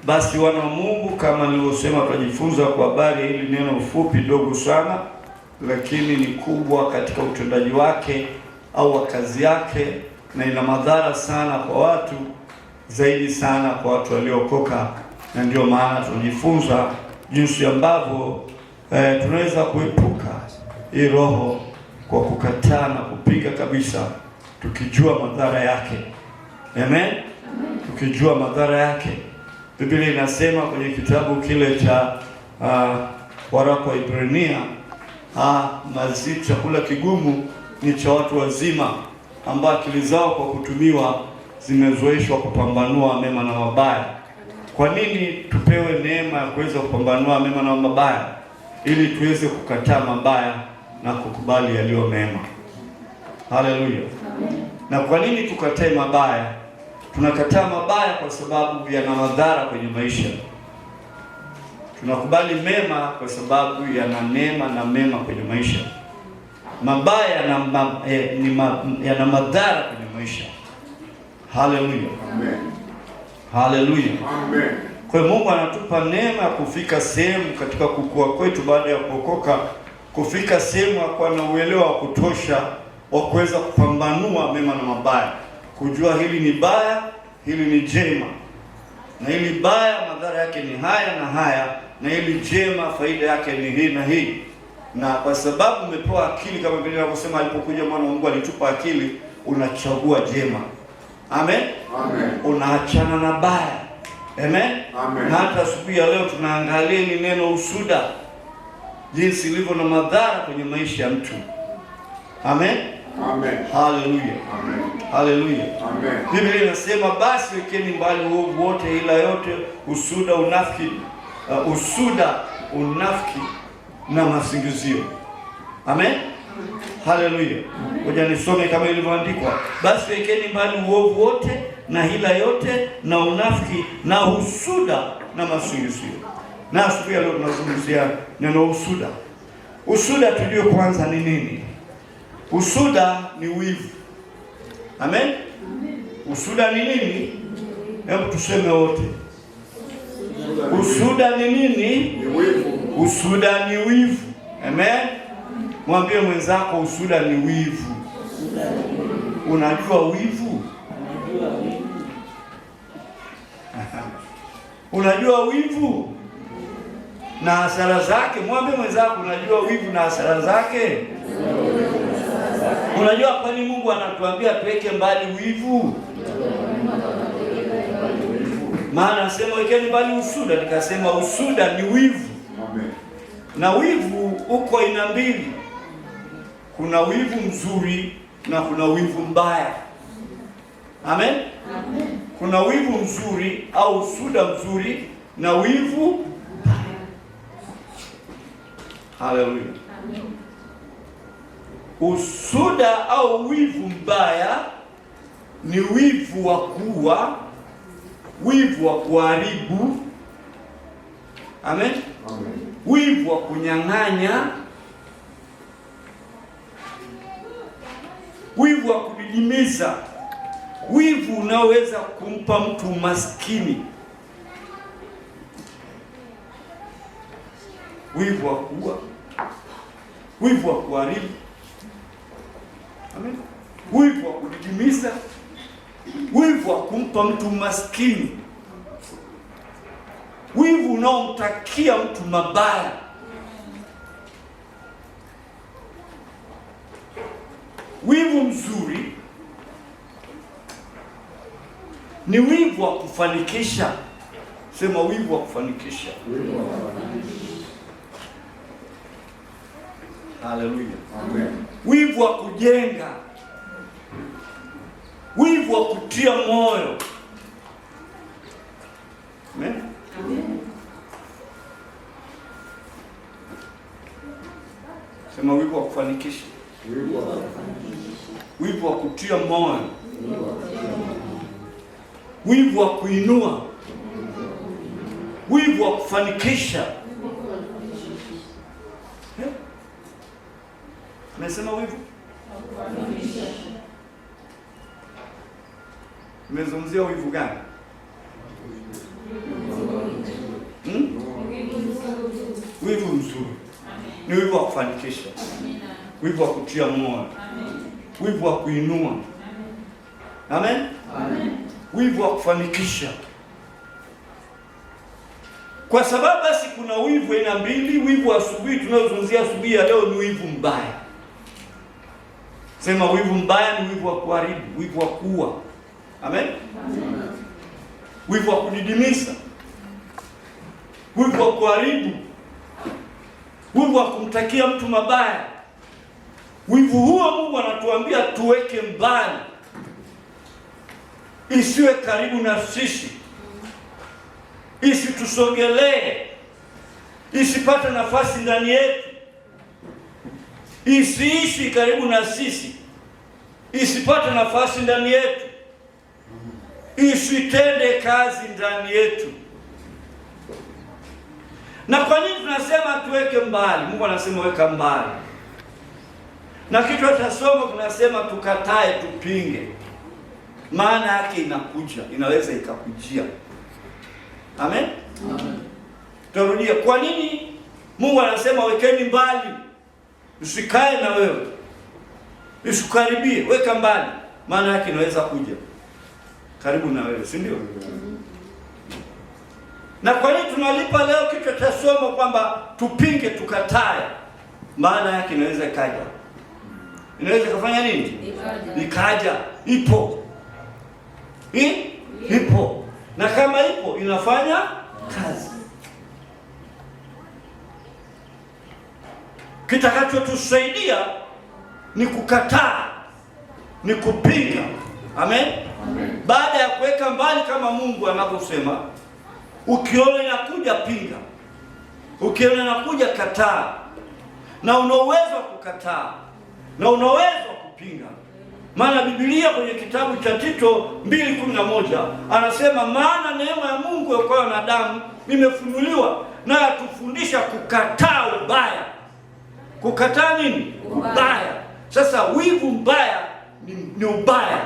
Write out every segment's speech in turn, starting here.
Basi wana wa Mungu, kama nilivyosema, tutajifunza kwa habari ya hili neno fupi dogo sana, lakini ni kubwa katika utendaji wake au kazi yake, na ina madhara sana kwa watu, zaidi sana kwa watu waliokoka. Na ndio maana tunajifunza jinsi ambavyo tunaweza kuepuka hii roho kwa kukataa na kupiga kabisa, tukijua madhara yake. Amen. Tukijua madhara yake. Biblia inasema kwenye kitabu kile cha waraka wa Ibrania, chakula kigumu ni cha watu wazima ambao akili zao kwa kutumiwa zimezoeshwa kupambanua mema na mabaya. Kwa nini tupewe neema ya kuweza kupambanua mema na mabaya? Ili tuweze kukataa mabaya na kukubali yaliyo mema. Haleluya. Na kwa nini tukatae mabaya? Tunakataa mabaya kwa sababu yana madhara kwenye maisha. Tunakubali mema kwa sababu yana neema na mema kwenye maisha. Mabaya yana madhara kwenye maisha. Haleluya. Amen. Haleluya. Amen. Kwa hiyo Mungu anatupa neema ya kufika sehemu katika kukua kwetu baada ya kuokoka, kufika sehemu ya kuwa na uelewa wa kutosha wa kuweza kupambanua mema na mabaya, kujua hili ni baya, hili ni jema, na hili baya madhara yake ni haya na haya, na hili jema faida yake ni hii na hii. Na kwa sababu umepewa akili, kama vile ninavyosema, alipokuja mwana wa Mungu alitupa akili, unachagua jema. Amen. Amen. Unaachana na baya. Amen. Amen. Na hata asubuhi ya leo tunaangalia ni neno usuda, jinsi ilivyo na madhara kwenye maisha ya mtu. Amen. Amen. Haleluya. Amen. Haleluya. Amen. Biblia inasema basi wekeni mbali uovu wote, ila yote, usuda, unafiki, unafiki na masingizio. Amen. Haleluya. Ngoja nisome kama ilivyoandikwa. Basi wekeni mbali uovu wote na hila yote na unafiki na usuda na masingizio. Na asubuhi leo tunazungumzia neno usuda. Usuda tujue kwanza ni nini? Usuda ni wivu. Amen. Usuda ni nini? Hebu tuseme wote. Usuda ni nini? Usuda ni wivu. Amen. Mwambie mwenzako usuda ni wivu. Unajua wivu? Unajua wivu na hasara zake? Mwambie mwenzako unajua wivu na hasara zake? Unajua kwa nini Mungu anatuambia tuweke mbali wivu? Maana anasema wekeni mbali usuda, nikasema usuda ni wivu. Amen. Na wivu uko aina mbili. Kuna wivu mzuri na kuna wivu mbaya. Amen. Amen. Kuna wivu mzuri au usuda mzuri na wivu mbaya. Haleluya. Amen. Usuda au wivu mbaya ni wivu wa kuua, wivu wa kuharibu. Amen. Amen. Wivu wa kunyang'anya, wivu wa kudidimiza, wivu unaoweza kumpa mtu maskini, wivu wa kuua, wivu wa kuharibu. Amen. Wivu wa kudidimiza, wivu wa kumpa mtu maskini, wivu unaomtakia mtu mabaya. Wivu mzuri ni wivu wa kufanikisha. Sema wivu wa kufanikisha. Haleluya. Amen. Wivu wa kujenga, wivu wa kutia moyo. Amen. Amen. Sema wivu wa kufanikisha, wivu wa kutia moyo, wivu wa kuinua, wivu wa kufanikisha. Nimesema wivu? Nimezungumzia wivu gani? wivu mzuri ni wivu wa kufanikisha, wivu wa kutia moyo, wivu wa kuinua. Amen. Wivu wa kufanikisha. Kwa sababu basi kuna wivu aina mbili. Wivu wa asubuhi tunaozungumzia asubuhi ya leo ni wivu mbaya. Sema wivu mbaya ni wivu wa kuharibu, wivu wa kuua. Amen. Wivu wa kudidimiza, wivu wa kuharibu, wivu wa kumtakia mtu mabaya. Wivu huo Mungu anatuambia tuweke mbali, isiwe karibu na sisi, isitusogelee, isipate nafasi ndani yetu, isiishi karibu na sisi, isipate nafasi ndani yetu, isitende kazi ndani yetu. Na kwa nini tunasema tuweke mbali? Mungu anasema weka mbali. Na kichwa cha somo tunasema tukatae, tupinge. Maana yake inakuja, inaweza ikakujia. Amen. Turudia, kwa nini Mungu anasema wekeni mbali? Usikae na wewe, usikaribie, weka mbali. Maana yake inaweza kuja karibu na wewe, si ndio? Na kwa nini tunalipa leo kichwa cha somo kwamba tupinge, tukatae? Maana yake inaweza ikaja. Inaweza kufanya nini? Ikaja. Ipo. Ipo. Na kama ipo inafanya kazi. Kitakachotusaidia ni kukataa, ni kupinga. Amen. Baada ya kuweka mbali kama Mungu anavyosema, ukiona inakuja pinga, ukiona inakuja kataa. Na una uwezo wa kukataa na una uwezo wa kupinga. Maana Biblia kwenye kitabu cha Tito 2:11 anasema, maana neema ya Mungu kwa wanadamu imefunuliwa, na atufundisha kukataa ubaya. Kukataa nini? Ubaya. Sasa wivu mbaya ni ubaya.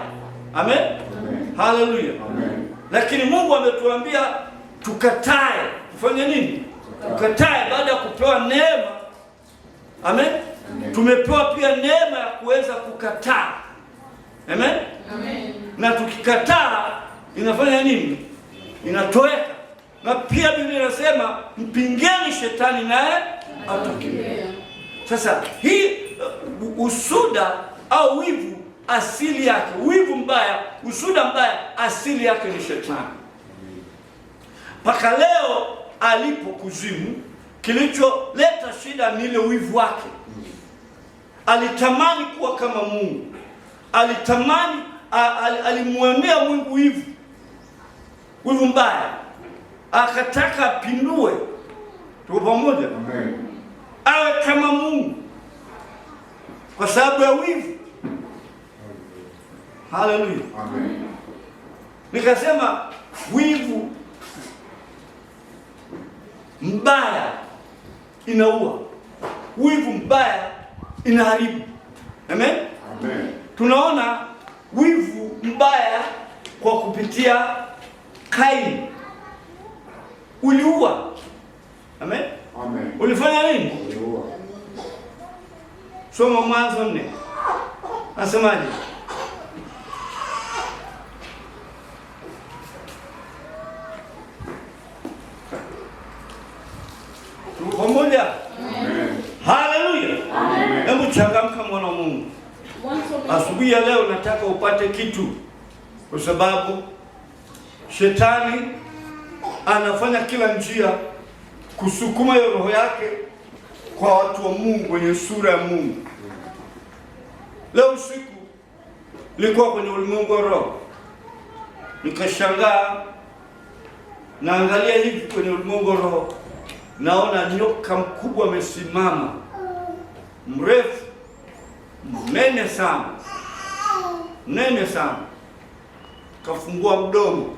Amen. Haleluya. Lakini Mungu ametuambia tukatae. Tufanye nini? Tukatae baada ya kupewa neema. Amen. Tumepewa pia neema ya kuweza kukataa. Amen. Na tukikataa inafanya nini? Inatoweka. Na pia Biblia inasema mpingeni shetani naye atakimbia. Sasa hii usuda au wivu asili yake, wivu mbaya, usuda mbaya asili yake ni shetani. Mpaka leo alipo kuzimu, kilicholeta shida ni ile wivu wake. Alitamani kuwa kama Mungu. Alitamani, alimuonea Mungu wivu. Wivu mbaya. Akataka apindue. Tuko pamoja? Amen. Awe kama Mungu. Kwa sababu ya wivu. Haleluya. Amen. Nikasema wivu mbaya inaua. Wivu mbaya inaharibu. Amen. Amen. Tunaona wivu mbaya kwa kupitia Kaini. Uliua. Amen. Amen. Ulifanya nini? Uliua. Soma Mwanzo 4. Nasemaje? Tuko pamoja? Amen. Haleluya. Amen. Hebu changamka mwana wa Mungu. Asubuhi ya leo nataka upate kitu, kwa sababu shetani anafanya kila njia kusukuma hiyo roho yake kwa watu wa Mungu wenye sura ya Mungu. Leo usiku nilikuwa kwenye ulimwengu wa roho, nikashangaa, naangalia hivi kwenye ulimwengu wa roho, naona nyoka mkubwa amesimama, mrefu, mnene sana, mnene sana, kafungua mdomo.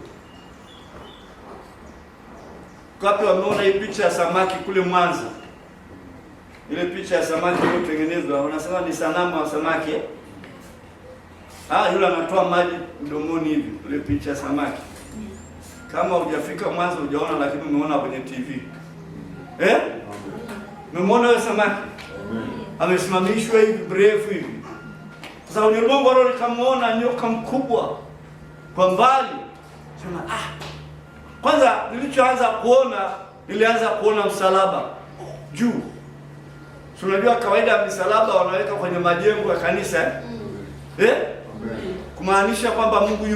Kapi wameona hii picha ya samaki kule Mwanza. Ile picha ya samaki iliyotengenezwa, wanasema ni sanamu wa samaki. Yule anatoa maji mdomoni hivi, ile picha ya samaki. Kama hujafika Mwanza hujaona, lakini umeona kwenye TV. Umemwona wewe samaki? Amesimamishwa hivi mrefu hivi. Sasa ulimwengu wa roho nikamwona nyoka mkubwa kwa mbali. Sema kwanza nilianza kuona msalaba juu. Unajua kawaida msalaba wanaweka kwenye majengo ya kanisa kumaanisha kwamba Mungu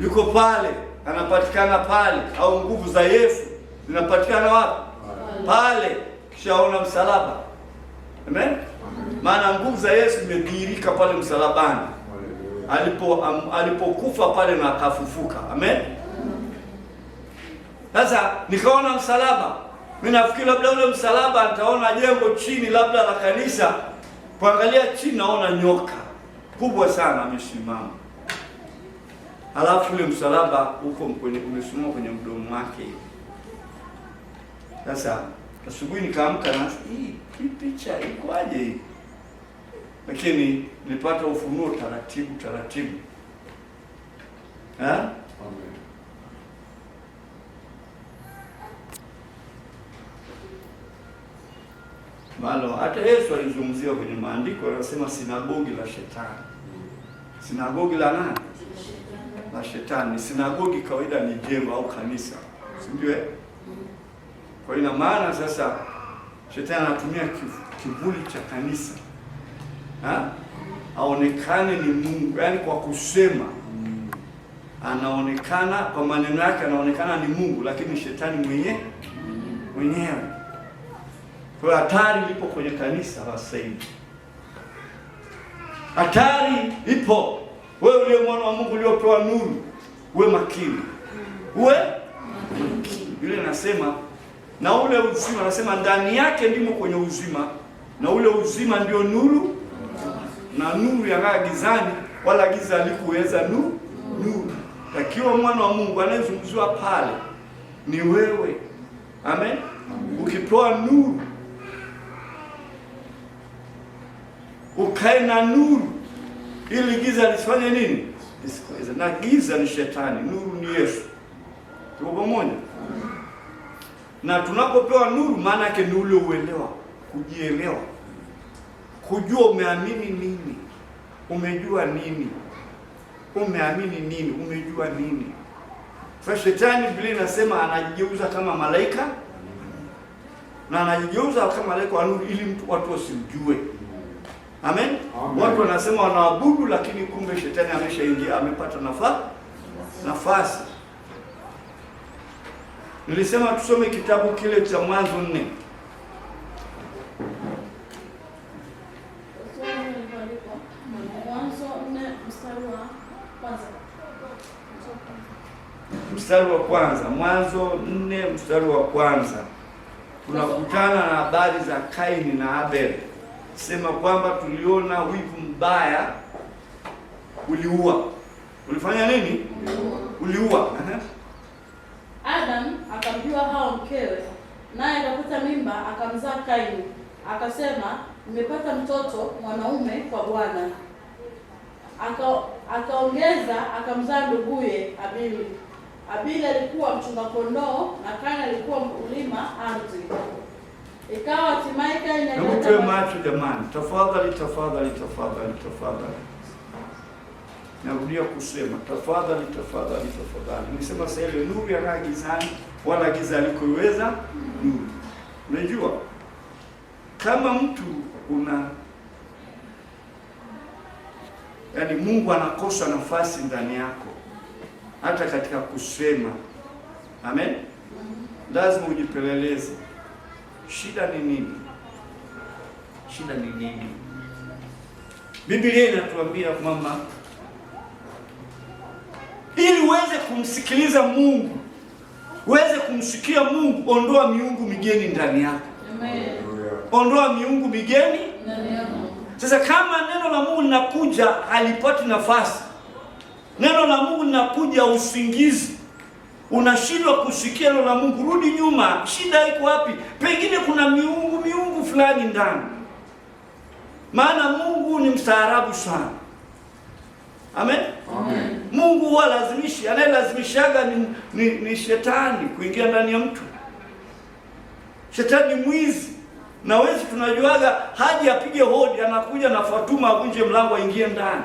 yuko pale, anapatikana pale, au nguvu za Yesu zinapatikana wapi? Pale. Kishaona msalaba. Amen. Maana nguvu za Yesu zimedhihirika pale msalabani. Alipokufa pale na akafufuka. Amen. Sasa nikaona msalaba. Mimi nafikiri labda ule msalaba nitaona jengo chini labda la kanisa. Kuangalia chini naona nyoka kubwa sana amesimama. Halafu ule msalaba umesimama kwenye mdomo wake. Sasa asubuhi nikaamka na hii picha ikoaje hii? Lakini nilipata ufunuo taratibu. Amen. Malo hata Yesu alizungumzia kwenye maandiko, anasema sinagogi la shetani. Sinagogi la nani? La shetani. Sinagogi kawaida ni jengo au kanisa. Si ndio? Kwa ina maana sasa shetani anatumia kivuli cha kanisa. Aonekane ni Mungu, yaani kwa kusema anaonekana, kwa maneno yake anaonekana ni Mungu, lakini shetani mwenyewe. Kwa hatari ipo kwenye kanisa sasa hivi. Hatari ipo. Wewe ule mwana wa Mungu uliopewa nuru, uwe makini. Yule nasema na ule uzima, anasema ndani yake ndimo kwenye uzima, na ule uzima ndio nuru, na nuru yang'aa gizani, wala giza halikuweza nuru. Akiwa mwana wa Mungu anayezungumziwa pale ni wewe. Amen. Ukipewa nuru, ukae na nuru, ili giza lisifanye nini? Lisikuweze. Na giza ni shetani, nuru ni Yesu. Tuko pamoja? Na tunapopewa nuru, maana yake ni ule uelewa, kujielewa, kujua umeamini nini, umejua nini, umeamini nini, umejua nini. Sasa shetani Biblia inasema anajigeuza kama malaika, na anajigeuza kama malaika wa nuru ili watu wasimjue. Amen. Watu wanasema wanaabudu, lakini kumbe shetani ameshaingia, amepata nafasi. Nilisema tusome kitabu kile cha Mwanzo 4. Mstari wa kwanza. Mwanzo 4 mstari wa kwanza. Tunakutana na habari za Kaini na Abel. Sema kwamba tuliona wivu mbaya uliua. Ulifanya nini? Uliua. Adam akamjua Hawa mkewe, naye akakuta mimba akamzaa Kaini. Akasema, nimepata mtoto mwanaume kwa Bwana. Akaongeza akamzaa nduguye Abili. Abili alikuwa mchunga kondoo na Kaini alikuwa mkulima ardhi. Ikawa hatimaye Kaini akaleta macho. Jamani, tafadhali. Narudia kusema tafadhali. Nimesema sasa ile nuru ya gizani, wala giza alikuiweza nuru. Unajua kama mtu yaani Mungu anakosa nafasi ndani yako hata katika kusema. Amen. Lazima ujipeleleze. Shida ni nini? Biblia inatuambia kwamba ili uweze kumsikiliza Mungu, uweze kumsikia Mungu, ondoa miungu migeni ndani yako. Amen. Ondoa miungu migeni ndani yako. Sasa kama neno la Mungu linakuja halipati nafasi, neno la Mungu linakuja usingizi, unashindwa kusikia neno la Mungu, rudi nyuma. Shida iko wapi? Pengine kuna miungu fulani ndani. Maana Mungu ni mstaarabu sana. Amen. Mungu huwa lazimishi, anayelazimishaga ni shetani kuingia ndani ya mtu. Shetani mwizi, na wezi tunajuaga haji apige hodi, anakuja na Fatuma avunje mlango aingie ndani.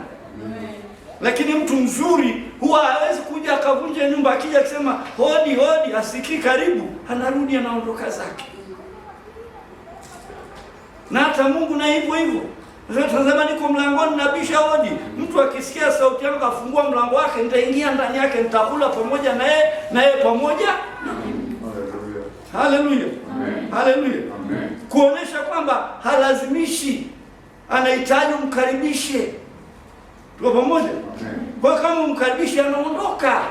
Lakini mtu mzuri huwa hawezi kuja akavunja nyumba, akija akisema hodi hodi, asikii karibu, anarudi anaondoka zake. Na hata Mungu na hivyo hivyo. Tazama niko mlangoni nabisha hodi. Mtu akisikia sauti yangu afungua mlango wake, nitaingia ndani yake, nitakula pamoja na yeye pamoja. Haleluya. Haleluya. Kuonesha kwamba halazimishi, anahitaji umkaribishe. Tuko pamoja? Kwa kama umkaribishe anaondoka.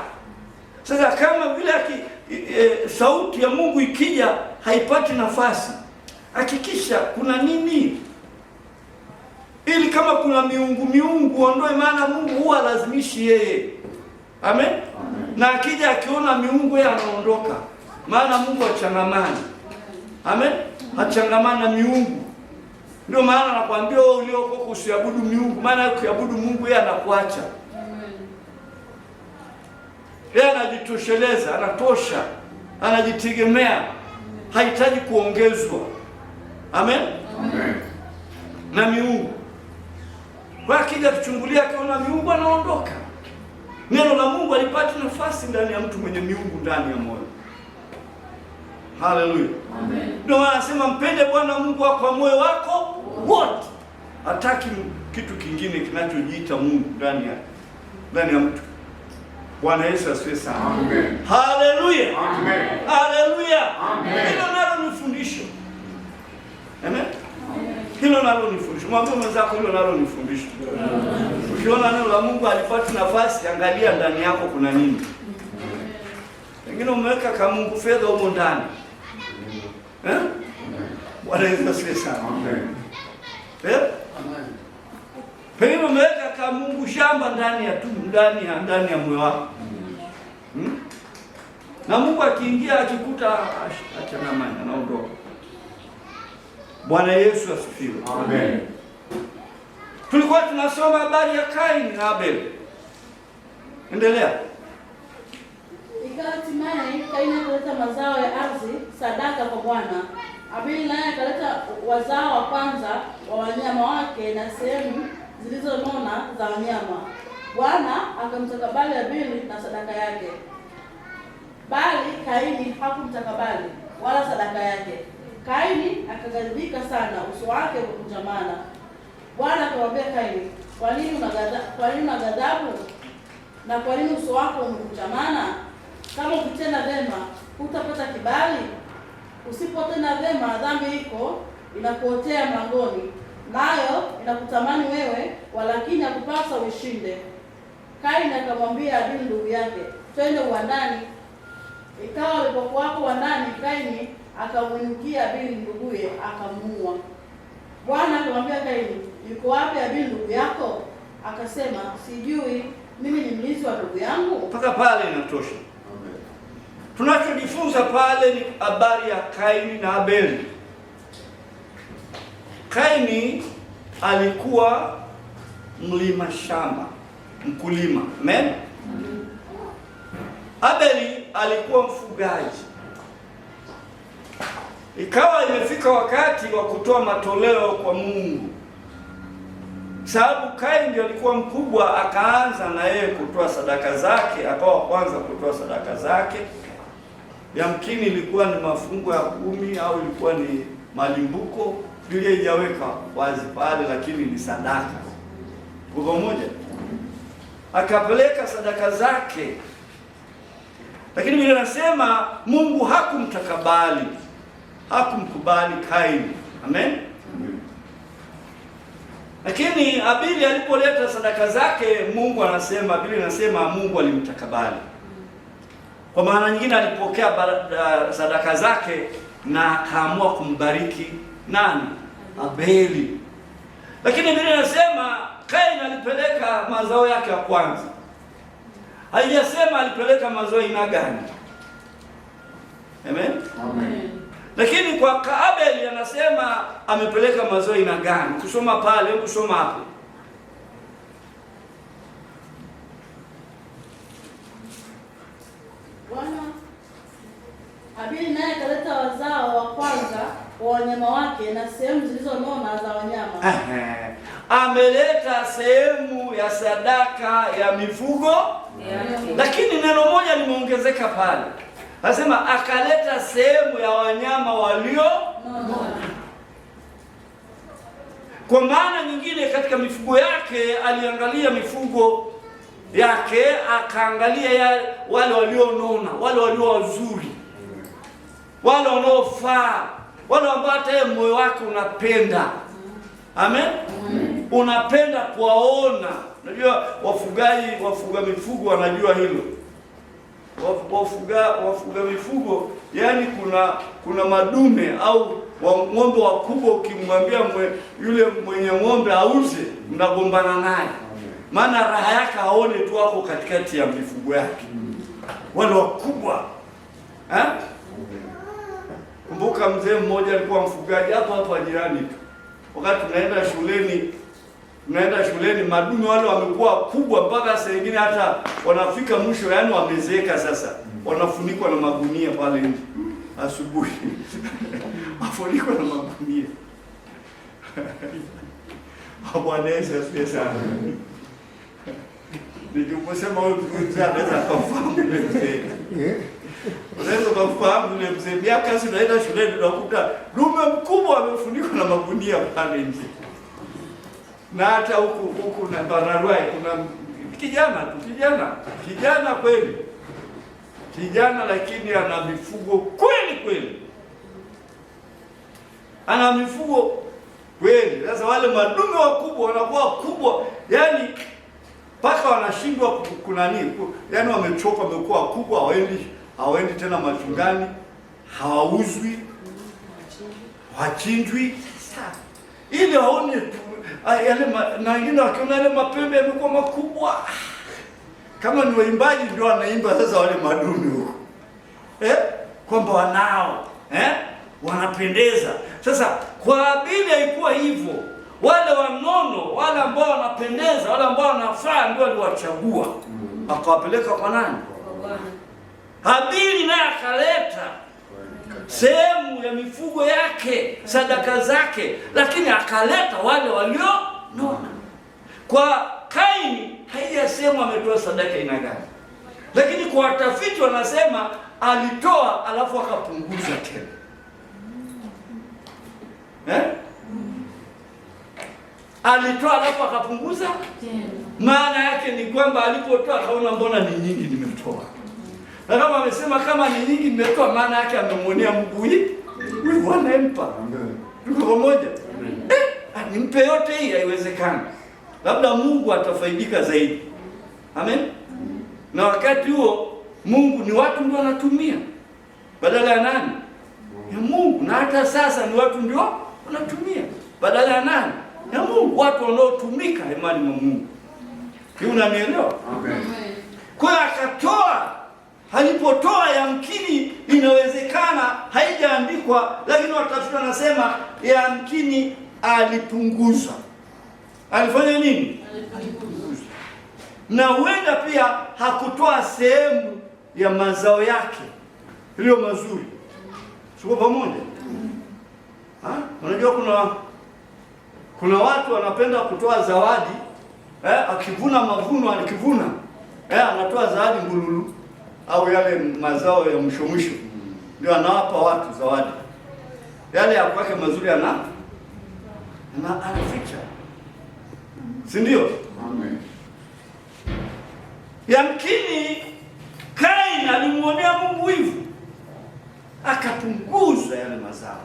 Sasa kama vile sauti ya Mungu ikija haipati nafasi, hakikisha kuna nini, ili kama kuna miungu ondoe, maana Mungu huwa lazimishi yeye. Amen? Na akija akiona miungu yeye anaondoka, maana Mungu hachangamani. Amen? Hachangamani na miungu. Ndio maana nakwambia wewe ulioko usiabudu miungu, maana ukiabudu Mungu yeye anakuacha. Yeye anajitosheleza, anatosha, anajitegemea, hahitaji kuongezwa. Amen? Amen. Na miungu, kwa akija kuchungulia akiona miungu anaondoka. Neno la Mungu alipata nafasi ndani ya mtu mwenye miungu ndani ya moyo. Haleluya. Amen. Ndio anasema mpende Bwana Mungu wako kwa moyo wako wote. Hataki kitu kingine kinachojiita Mungu ndani ya mtu. Bwana Yesu asifiwe sana. Amen. Haleluya. Amen. Haleluya. Amen. Hilo nalo ni fundisho. Amen. Hilo nalo ni fundisho. Mwambie mwenzako hilo nalo ni fundisho. Ukiona neno la Mungu alipata nafasi, angalia ndani yako kuna nini. Pengine umeweka kama Mungu fedha huko ndani. Bwana Yesu asifiwe sana. Amen. Amen. Pengine umeweka kama Mungu shamba ndani ya moyo wako. Na Mungu akiingia akikuta achangamana, anaondoka. Bwana Yesu asifiwe. Amen. Tulikuwa tunasoma habari ya Kaini na Abel. Endelea. Ikawa hatimaye Kaini akaleta mazao ya ardhi sadaka kwa Bwana. Abeli naye akaleta wazao wa kwanza wa wanyama wake na sehemu zilizonona za wanyama. Bwana akamtakabali Abeli na sadaka yake, bali Kaini hakumtakabali wala sadaka yake. Kaini akaghadhibika sana, uso wake ukakunjamana. Bwana akamwambia Kaini, kwa nini una ghadhabu na kwa nini uso wako umekunjamana? Kama ukitenda vema hutapata kibali, usipotenda vema dhambi iko inakuotea mlangoni, nayo inakutamani wewe, walakini hakupasa uishinde. Kaini akamwambia Abeli ndugu yake, twende uwandani. Ikawa alipokuwapo uwandani, Kaini akamwinukia Abeli nduguye akamuua. Bwana akamwambia Kaini, yuko wapi Abeli ndugu yako? Akasema, sijui, mimi ni mlinzi wa ndugu yangu. Mpaka pale inatosha. Amen. Tunachojifunza pale ni habari ya Kaini na Abeli. Kaini alikuwa mlima shamba, mkulima. Amen. Abeli alikuwa mfugaji. Ikawa imefika wakati wa kutoa matoleo kwa Mungu. Sababu Kaini ndiye alikuwa mkubwa, akaanza na yeye kutoa sadaka zake, akawa kwanza kutoa sadaka zake. Yamkini ilikuwa ni mafungo ya 10 au ilikuwa ni malimbuko, Biblia haijaweka wazi pale, lakini ni sadaka. Kwa pamoja akapeleka sadaka zake. Lakini Biblia inasema Mungu hakumtakabali, hakumkubali Kaini. Amen. Lakini Abeli alipoleta sadaka zake, Mungu anasema, Biblia inasema Mungu alimtakabali. Kwa maana nyingine alipokea sadaka zake na akaamua kumbariki nani? Abeli. Lakini Biblia inasema Kaini alipeleka mazao yake ya kwanza. Haijasema alipeleka mazao aina gani. Amen. Amen. Lakini kwa Abeli anasema amepeleka mazao aina gani? Kusoma pale, kusoma hapo. Habili naye akaleta wazao wa kwanza wa wanyama wake na sehemu zilizonona za wanyama. Ameleta sehemu ya sadaka ya mifugo lakini neno moja limeongezeka pale. Anasema akaleta sehemu ya wanyama walionona. Kwa maana nyingine, katika mifugo yake aliangalia mifugo yake, akaangalia wale walionona, wale walio wazuri, wale wanaofaa, wale ambao hata yeye moyo wake unapenda. Amen. Unapenda kuwaona. Unajua wafuga mifugo wanajua hilo. Wafuga mifugo, yani kuna madume au ng'ombe wakubwa, ukimwambia yule mwenye ng'ombe auze, mnagombana naye. Maana raha yake aone tu wako katikati ya mifugo yake. Wale wakubwa. Kumbuka mzee mmoja alikuwa mfugaji hapa jirani tu. Wakati tunaenda shuleni madume wale wamekuwa kubwa mpaka saa nyingine hata wanafika mwisho, yani wamezeeka sasa. Wanafunikwa na magunia pale nje asubuhi. Wafunikwa na magunia. Bwana Yesu asifiwe sana. Nikiposema wewe mzee anaweza kufahamu yule mzee. Unaweza kufahamu yule mzee. Miaka sisi tunaenda shuleni tunakuta dume mkubwa amefunikwa na magunia pale nje. Na hata huku na Bararuai kuna kijana kweli. Kijana lakini ana mifugo kweli. Ana mifugo kweli. Sasa wale madume wakubwa wanakuwa kubwa, yani paka wanashindwa kunani, yani wamechoka, wamekuwa kubwa, hawaendi tena machungani, hawauzwi, hawachinjwi. Ili waone tu yale, na wengine wakiona yale mapembe yamekuwa makubwa, kama ni waimbaji ndio wanaimba sasa wale madume huko, kwamba wanao wanapendeza. Sasa kwa Habili haikuwa hivyo. Wale wanono, wale ambao wanapendeza, wale ambao wanafaa ndio aliwachagua, akawapeleka kwa nani? Habili naye akaleta sehemu ya mifugo yake, sadaka zake, lakini akaleta wale walionona. Kwa Kaini haijasema ametoa sadaka aina gani, lakini kwa watafiti wanasema alitoa alafu akapunguza tena. Alitoa alafu akapunguza tena. Maana yake ni kwamba alipotoa akaona mbona ni nyingi nimetoa. Na kama amesema kama ni nyingi nimetoa, maana yake amemwonea Mungu wivu, anampa. Tuko pamoja? Nimpe yote hii, haiwezekani. Labda Mungu atafaidika zaidi. Amen. Na wakati huo Mungu ni watu ndio wanatumia badala ya nani? Ya Mungu. Na hata sasa ni watu ndio wanatumia badala ya nani? Ya Mungu. Watu wanaotumika imani mwa Mungu. Hiyo unanielewa? Amen. Kwa hiyo akatoa. Alipotoa yamkini inawezekana haijaandikwa, lakini watafiti wanasema yamkini alipunguza. Alifanya nini? Alipunguza. Na huenda pia hakutoa sehemu ya mazao yake iliyo mazuri. Sio pamoja? Unajua kuna watu wanapenda kutoa zawadi, akivuna mavuno anatoa zawadi mbululu au yale mazao ya mwisho ndio anawapa watu zawadi. Yale ya kwake mazuri anaficha. Si ndio? Amen. Yamkini Kaini alimwonea Mungu wivu, akapunguza yale mazao,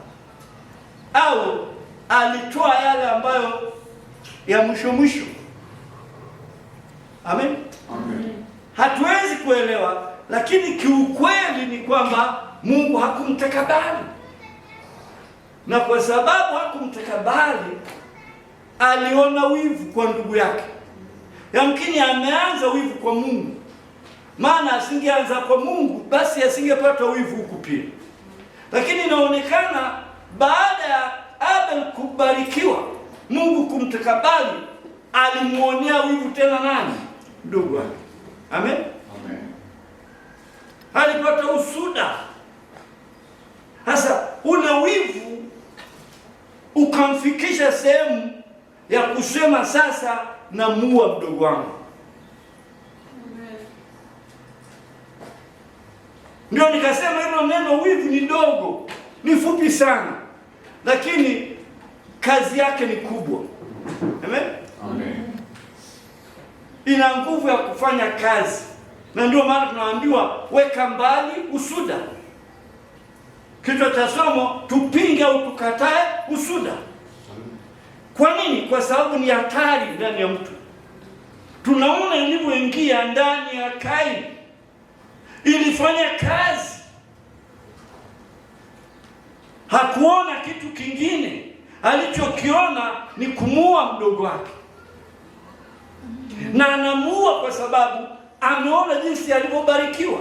au alitoa yale ambayo ya mwisho. Amen. Amen. Hatuwezi kuelewa, lakini kiukweli ni kwamba Mungu hakumtakabali. Na kwa sababu hakumtakabali, aliona wivu kwa ndugu yake. Yamkini ameanza wivu kwa Mungu. Maana asingeanza kwa Mungu, basi asingepata wivu huku pia. Lakini inaonekana baada ya Abel kubarikiwa, Mungu kumtakabali, alimuonea wivu tena nani? Ndugu wake. Amen. Amen. Alipata usuda. tukamfikisha sehemu ya kusema sasa namuua mdogo wangu. Ndio nikasema hilo neno wivu ni dogo, ni fupi sana, lakini kazi yake ni kubwa. Amen? Amen. Ina nguvu ya kufanya kazi, na ndio maana tunaambiwa weka mbali usuda. Kichwa cha somo, tupinge au tukatae usuda. Kwa nini? Kwa sababu ni hatari ndani ya mtu. Tunaona ilivyoingia ndani ya Kaini, ilifanya kazi. Hakuona kitu kingine, alichokiona ni kumuua mdogo wake, na anamuua kwa sababu ameona jinsi alivyobarikiwa,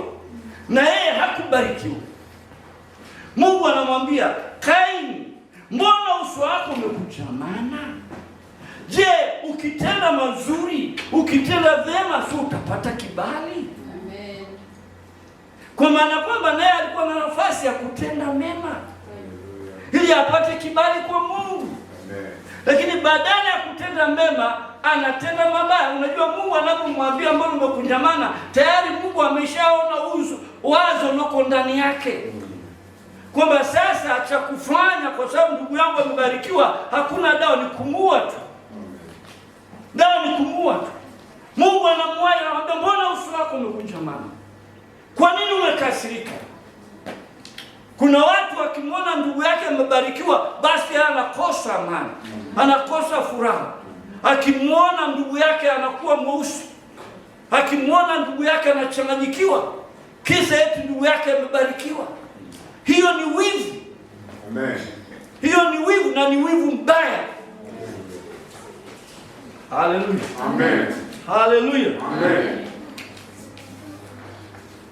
na yeye hakubarikiwa. Mungu anamwambia Kaini, mbona uso wako umekuchamana? Je, ukitenda mazuri, ukitenda vyema, si utapata kibali? Amen. Kwa maana kwamba naye alikuwa na nafasi ya kutenda mema ili apate kibali kwa Mungu. Amen. Lakini badala ya kutenda mema anatenda mabaya. Unajua Mungu anapomwambia mbona umekunjamana, tayari Mungu ameshaona wazo loko ndani yake, kwamba sasa cha kufanya, kwa sababu ndugu yangu amebarikiwa, hakuna dawa, ni kumuua tu. Dawa ni kumuua tu. Mungu anamwaya, anamwambia mbona uso wako umekunjamana? Kwa nini umekasirika? Kuna watu wakimwona ndugu yake amebarikiwa, basi anakosa amani, anakosa furaha. Akimwona ndugu yake anakuwa mweusi, akimwona ndugu yake anachanganyikiwa, kisa eti ndugu yake amebarikiwa. Hiyo ni wivu. Amen. Hiyo ni wivu, na ni wivu mbaya. Haleluya. Amen. Haleluya. Amen.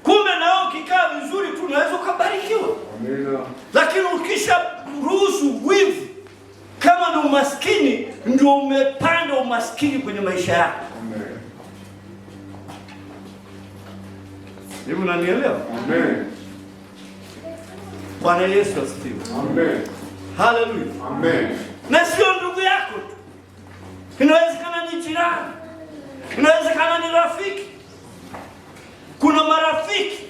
Kumbe nao ukikaa vizuri tu unaweza ukabarikiwa. Amen. Lakini ukisha ruhusu wivu, kama ni umaskini, ndio umepanda umaskini kwenye maisha yako. Amen. Hivi unanielewa? Amen. Bwana Yesu asifiwe. Amen. Haleluya. Amen. Na sio ndugu yako tu, inawezekana ni jirani, inawezekana ni rafiki. Kuna marafiki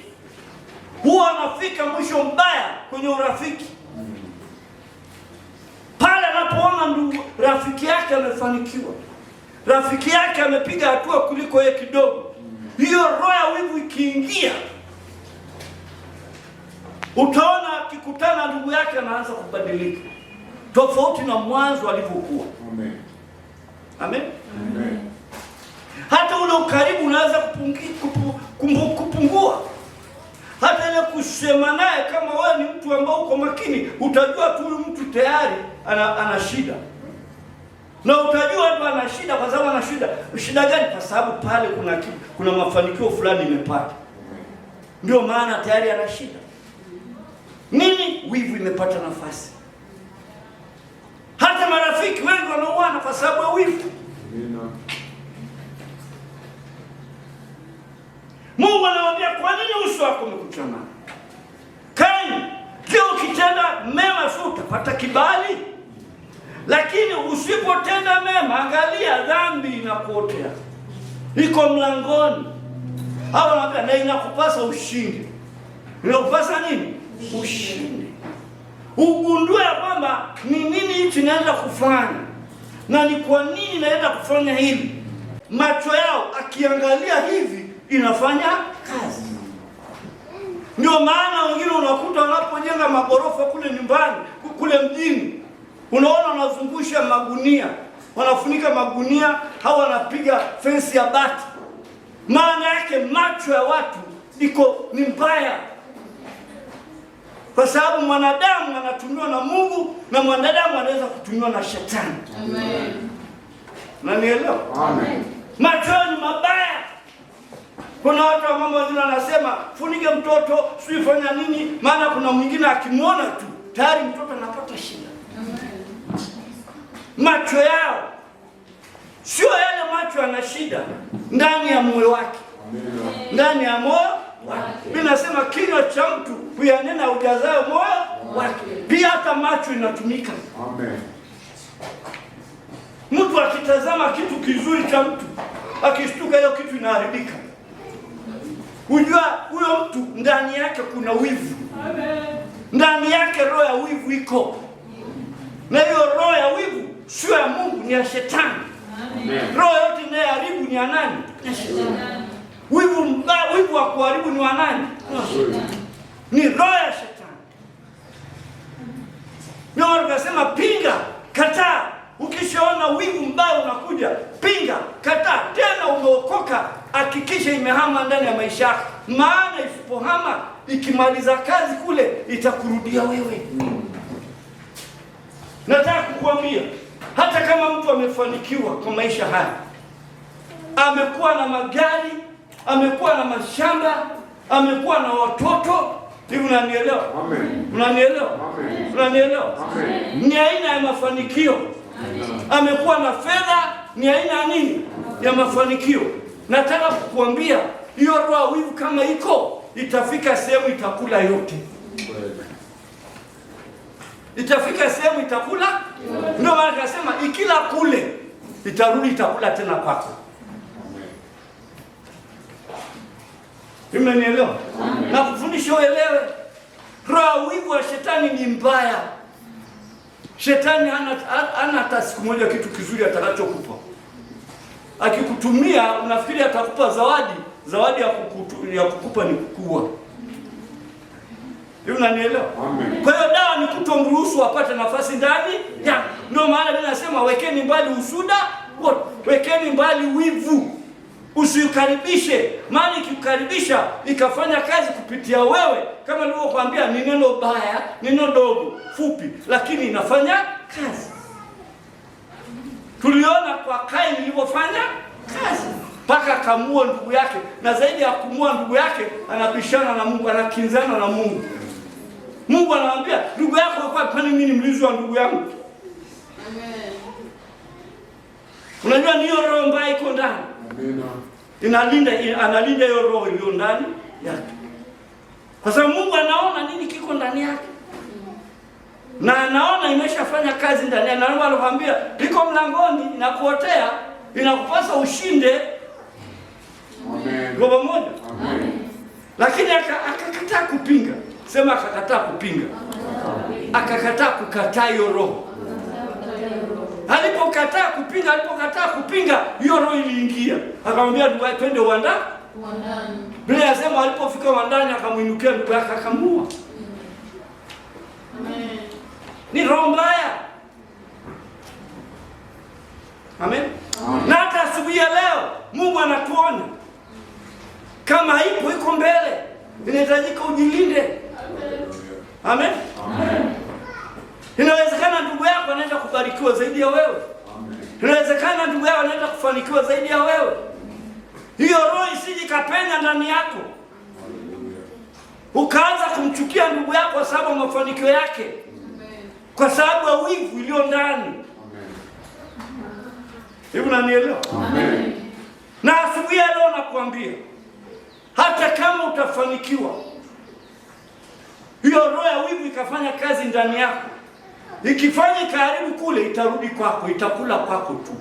huwa anafika mwisho mbaya kwenye urafiki, pale anapoona ndugu rafiki yake amefanikiwa, rafiki yake amepiga hatua kuliko yeye kidogo. Hiyo roho ya wivu ikiingia, utaona akikutana ndugu yake anaanza kubadilika, tofauti na mwanzo alivyokuwa. Amen. Amen. Amen. Hata ule ukaribu unaweza kupungua. Hata ile kusema naye, kama wewe ni mtu ambaye uko makini, utajua tu huyu mtu tayari ana shida. Na utajua tu ana shida kwa sababu ana shida. Shida gani? Kwa sababu pale kuna mafanikio fulani imepata. Ndio maana tayari ana shida. Nini? Wivu imepata nafasi. Hata marafiki wengi wanauana kwa sababu ya wivu. Amen. Mungu anamwambia, kwa nini uso wako umekuchamana? Kaini, je, ukitenda mema si utapata kibali? Lakini usipotenda mema, angalia, dhambi inakuotea, iko mlangoni. Hapo anambia, na inakupasa ushindi. Inakupasa nini? Ushindi. Ugundue kwamba ni nini hichi naenda kufanya, na ni kwa nini naenda kufanya hili. Macho yao akiangalia hivi inafanya kazi. Ndio maana wengine unakuta wanapojenga magorofa kule nyumbani, kule mjini, unaona wanazungusha magunia, wanafunika magunia, au wanapiga fence ya bati. Maana yake macho ya watu ni mbaya, kwa sababu mwanadamu anatumiwa na Mungu na mwanadamu anaweza kutumiwa na shetani. Amen. Unanielewa? Amen. Macho ni mabaya. Kuna watu wa mama wengine wanasema funike mtoto, usifanya nini, maana kuna mwingine akimwona tu tayari mtoto anapata shida. Amen. Macho yao sio yale macho yana shida ndani ya moyo wake. Amen. Ndani ya moyo wake. Mimi nasema kinywa cha mtu huyanena ujazayo moyo wake. Pia hata macho inatumika. Amen. Mtu akitazama kitu kizuri cha mtu, akishtuka hiyo kitu inaharibika. Unajua huyo mtu ndani yake kuna wivu. Ndani yake roho ya wivu iko. Na hiyo roho ya wivu sio ya Mungu, ni ya shetani. Roho yote inayoharibu ni ya nani? Ya shetani. Wivu wa kuharibu ni wa nani? Ni roho ya shetani. Ndio wanasema pinga, kataa. Ukishaona wivu mbaya unakuja, pinga, kataa. Tena umeokoka, hakikisha imehama ndani ya maisha yako. Maana isipohama, ikimaliza kazi kule, itakurudia wewe. Nataka kukuambia, hata kama mtu amefanikiwa kwa maisha haya, amekuwa na magari, amekuwa na mashamba, amekuwa na watoto, hivi unanielewa? Amen. Unanielewa? Amen. Unanielewa? Amen. Ni aina ya mafanikio. Amekuwa na fedha, ni aina ya nini? Ya mafanikio. Nataka kukuambia, hiyo roho wivu kama iko, itafika sehemu itakula yote. Itafika sehemu itakula. Ndio maana akasema ikila kule, itarudi itakula tena kwako. Umenielewa? Na kufundisha uelewe, roho wivu wa shetani ni mbaya. Shetani hana hata siku moja kitu kizuri atakachokupa. Akikutumia unafikiri atakupa zawadi, zawadi ya kukupa ni kukua. Hiyo unanielewa? Kwa hiyo dawa ni kutomruhusu apate nafasi ndani ya. Ndio maana mimi nasema wekeni mbali usuda, wekeni mbali wivu. Usiukaribishe, maana ikiukaribisha ikafanya kazi kupitia wewe, kama nilivyokuambia, ni neno baya, neno dogo, fupi, lakini inafanya kazi. Tuliona kwa Kaini ilivyofanya kazi, mpaka akamua ndugu yake, na zaidi ya kumua ndugu yake, anabishana na Mungu, anakinzana na Mungu. Mungu anamwambia, ndugu yako kwa kwani mimi ni mlinzi wa ndugu yangu? Amen. Unajua ni hiyo roho mbaya iko ndani. Analinda hiyo roho iliyo ndani yake. Kwa sababu Mungu anaona nini kiko ndani yake. Na anaona imeshafanya kazi ndani yake. Na anakuambia liko mlangoni, inakuotea, inakupasa ushinde. Amen. Kwa pamoja. Amen. Lakini akakataa kupinga. Sema akakataa kupinga. Akakataa kukataa hiyo roho. Alipokataa kupinga, hiyo roho iliingia. Akamwambia ndugu yake twende uwandani. Biblia inasema alipofika uwandani akamuinukia ndugu yake akamuua. Amen. Ni roho mbaya. Amen. Na hata asubuhi ya leo Mungu anatuona. Kama iko mbele, inahitajika ujilinde. Amen. Amen. Inawezekana ndugu yako anaenda kubarikiwa zaidi ya wewe. Inawezekana ndugu yako anaenda kufanikiwa zaidi ya wewe. Hiyo roho isije kapenya ndani yako. Ukaanza kumchukia ndugu yako kwa sababu ya mafanikio yake. Kwa sababu ya wivu iliyo ndani. Hivi unanielewa? Amen. Na asubuhi leo nakwambia, hata kama utafanikiwa, hiyo roho ya wivu ikafanya kazi ndani yako, ikifanya karibu kule, itarudi kwako, itakula kwako tu.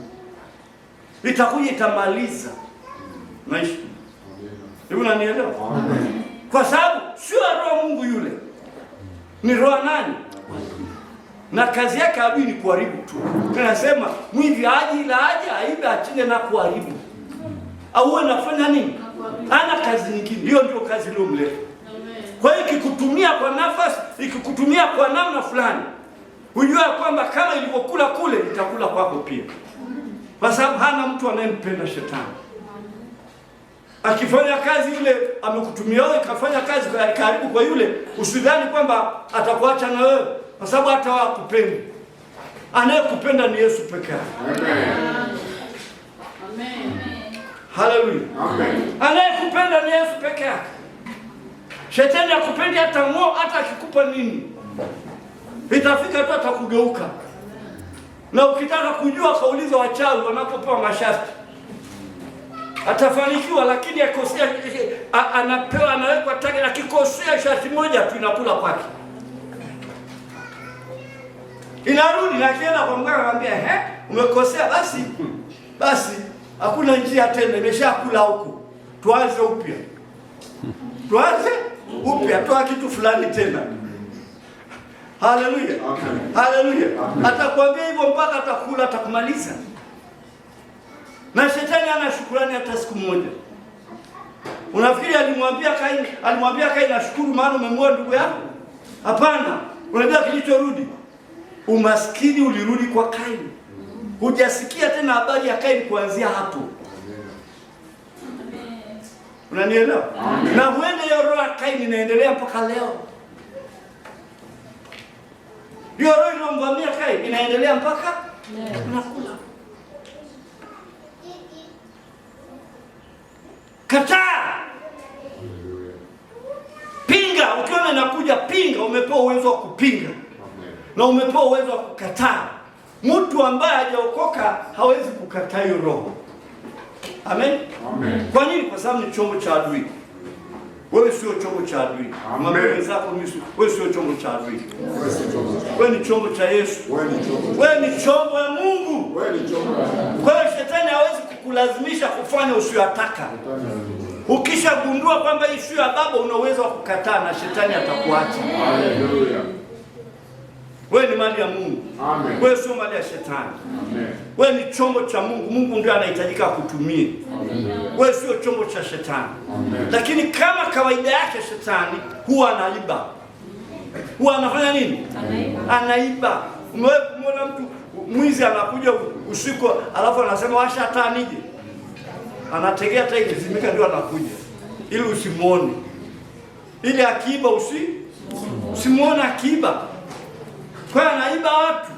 Itakuja itamaliza maisha. Hivi unanielewa? Amen. Kwa sababu sio roho Mungu yule. Ni roho nani? Na kazi yake adui ni kuharibu tu. Tunasema mwivi aje aibe achinje na kuharibu. Au anafanya nini? Ana kazi nyingine. Hiyo ndio kazi ile mleta. Kwa hiyo ikikutumia kwa nafasi, ikikutumia kwa namna fulani, unajua kwamba kama ilivyokula kule itakula kwako pia. Kwa sababu hana mtu anayempenda shetani. Akifanya kazi ile amekutumia wewe, kafanya kazi karibu kwa yule, usidhani kwamba atakuacha na wewe, kwa sababu hata hakupendi. Anayekupenda ni Yesu pekee yake. Amen. Amen. Haleluya. Amen. Anayekupenda ni Yesu pekee yake. Shetani akupendi hata akikupa nini. Itafika tu atakugeuka. Na ukitaka kujua kauliza wachawi wanapopewa masharti. Atafanikiwa lakini akosea, anapewa, anawekwa target, akikosea sharti moja tu inakula kwake. inarudi na kienda kwa mganga anamwambia umekosea, basi hakuna njia tena, imeshakula huko, tuanze upya, toa kitu fulani tena. Haleluya, haleluya. Atakwambia hivyo mpaka atakula, atakumaliza. Na shetani hana shukrani hata siku moja. Unafikiri alimwambia Kaini nashukuru maana umemwoa ndugu yako? Hapana. Unajua kilichorudi? Umaskini ulirudi kwa Kaini. Hujasikia tena habari ya Kaini kuanzia hapo. Unanielewa? Na huenda hiyo roho ya Kaini inaendelea mpaka leo. Hiyo roho iliyomvamia Kaini inaendelea mpaka unakula. Kataa. Pinga. Ukiona inakuja pinga. Umepewa uwezo wa kupinga. Na umepewa uwezo wa kukataa. Mtu ambaye hajaokoka hawezi kukataa hiyo roho. Amen? Amen. Kwa nini? Kwa sababu ni chombo cha adui. Wewe sio chombo cha adui. Mambo zako wewe sio chombo cha adui. Wewe ni chombo cha Yesu. Wewe ni chombo ya Mungu. Kwa hiyo shetani hawezi kukulazimisha kufanya usiyotaka. Ukishagundua kwamba hii sio ya baba, una uwezo wa kukataa na shetani atakuacha. Haleluya. Wewe ni mali ya Mungu. Amen. Wewe sio mali ya shetani. Amen. Wewe ni chombo cha Mungu. Mungu ndiye anahitajika kutumie. Amen. Wewe sio chombo cha shetani. Amen. Lakini kama kawaida yake shetani huwa anaiba. Huwa anafanya nini? Anaiba. Umewahi kumwona mtu mwizi anakuja usiku alafu anasema washa taa nije? Anategea taa ikizimika ndio anakuja. Ili usimuone. Ili akiiba usimuone akiiba. Kwa hiyo anaiba watu.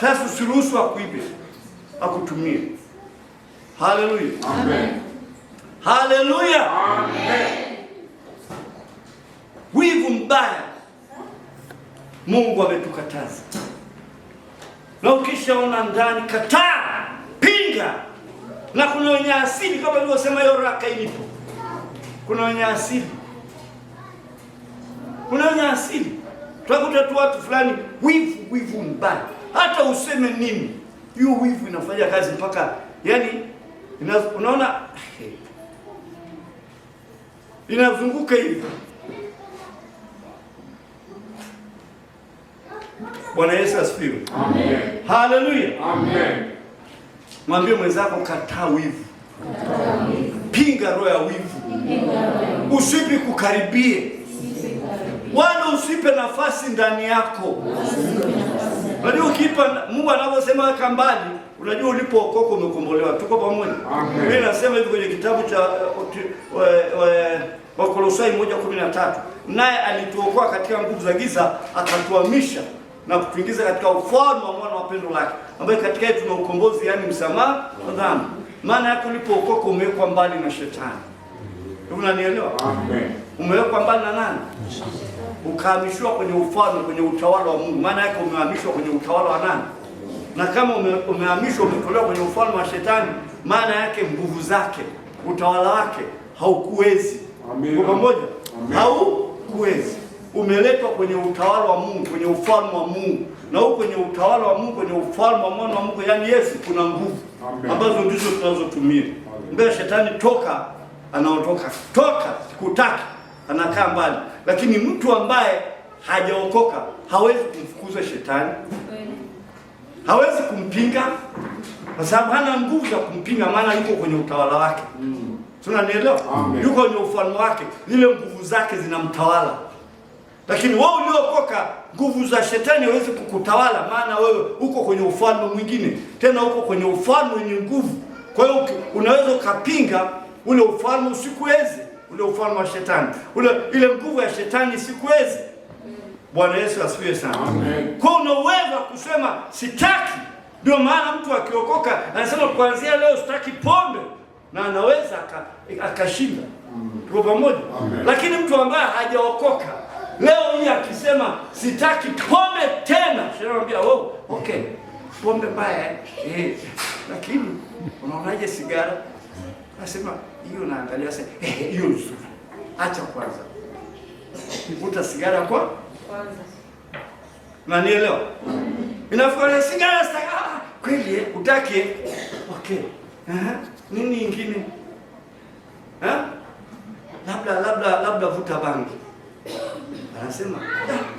Sasa usiruhusu akuibe, akutumie. Haleluya. Amen. Haleluya. Amen. Wivu mbaya Mungu ametukataza. Na ukishaona ndani, kataa, pinga. Na kuna wenye asili kama nilivyosema hiyo raka ilipo. Kuna wenye asili. Tutakuta tu watu fulani wivu mbaya. Hata useme nini, hiyo wivu inafanya kazi mpaka unaona inazunguka hivi. Bwana Yesu asifiwe. Amen. Haleluya. Amen. Mwambie mwenzako kataa wivu. Pinga roho ya wivu. Usipi kukaribie. Wala usipe nafasi ndani yako. Unajua ukipa Mungu anavyosema weka mbali, unajua ulipookoka umekombolewa. Tuko pamoja? Mimi nasema hivi kwenye kitabu cha Wakolosai 1:13. Naye alituokoa katika nguvu za giza, akatuhamisha na kutuingiza katika ufalme wa mwana wa pendo lake, ambaye katika yeye tuna ukombozi, yani msamaha wa dhambi. Maana yako ulipookoka umewekwa mbali na shetani. Unanielewa? Amen. Umewekwa mbali na nani? Ukahamishwa kwenye ufalme, kwenye utawala wa Mungu. Maana yake umehamishwa kwenye utawala wa nani? Na kama umehamishwa, umetolewa kwenye ufalme wa shetani, maana yake nguvu zake, utawala wake haukuwezi. Amen. Pamoja? Haukuwezi. Umeletwa kwenye utawala wa Mungu, kwenye ufalme wa Mungu. Na huko kwenye utawala wa Mungu, kwenye ufalme wa mwana wa Mungu, yani Yesu, kuna nguvu ambazo ndizo tunazotumia. Mbele shetani toka, anaondoka. Toka, sikutaki, anakaa mbali. Lakini mtu ambaye hajaokoka hawezi kumfukuza shetani. Hawezi kumpinga kwa sababu hana nguvu za kumpinga, maana yuko kwenye utawala wake. Tunanielewa? Yuko kwenye ufalme wake, zile nguvu zake zinamtawala. Lakini wewe uliokoka, nguvu za shetani hawezi kukutawala, maana wewe uko kwenye ufalme mwingine. Tena uko kwenye ufalme wenye nguvu. Kwa hiyo unaweza ukapinga ule ufalme usikuweze. Ule ufalme wa shetani, ile nguvu ya shetani sikuwezi. Bwana Yesu asifiwe sana. Amen. Kwa una uwezo wa kusema sitaki. Ndio maana mtu akiokoka anasema kuanzia leo sitaki pombe, na anaweza akashinda. Tuko pamoja? Lakini mtu ambaye hajaokoka leo hii akisema sitaki pombe tena, anamwambia wewe okay, pombe mbaya lakini unaonaje sigara? Anasema hiyo, naangalia sasa hiyo nzuri. Acha kwanza. Vuta sigara kwanza. Unanielewa? Inafikiri sigara sasa kweli utake. Okay. Nini nyingine? Labda vuta bangi. Anasema,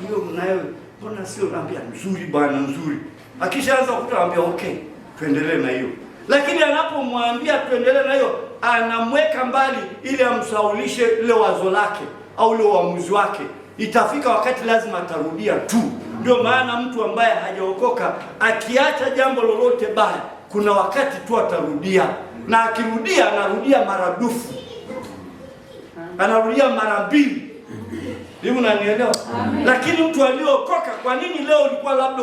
hiyo mnayo mbona sio, naambia nzuri bwana, nzuri. Akishaanza kutaambia okay, tuendelee na hiyo. Lakini anapomwambia tuendelee na hiyo, anamweka mbali ili amsaulishe ile wazo lake au ile uamuzi wake. Itafika wakati lazima atarudia tu. Ndio maana mtu ambaye hajaokoka akiacha jambo lolote baya, kuna wakati tu atarudia. Na akirudia anarudia maradufu. Anarudia mara mbili. Hivi unanielewa? Lakini mtu aliokoka, kwa nini leo labda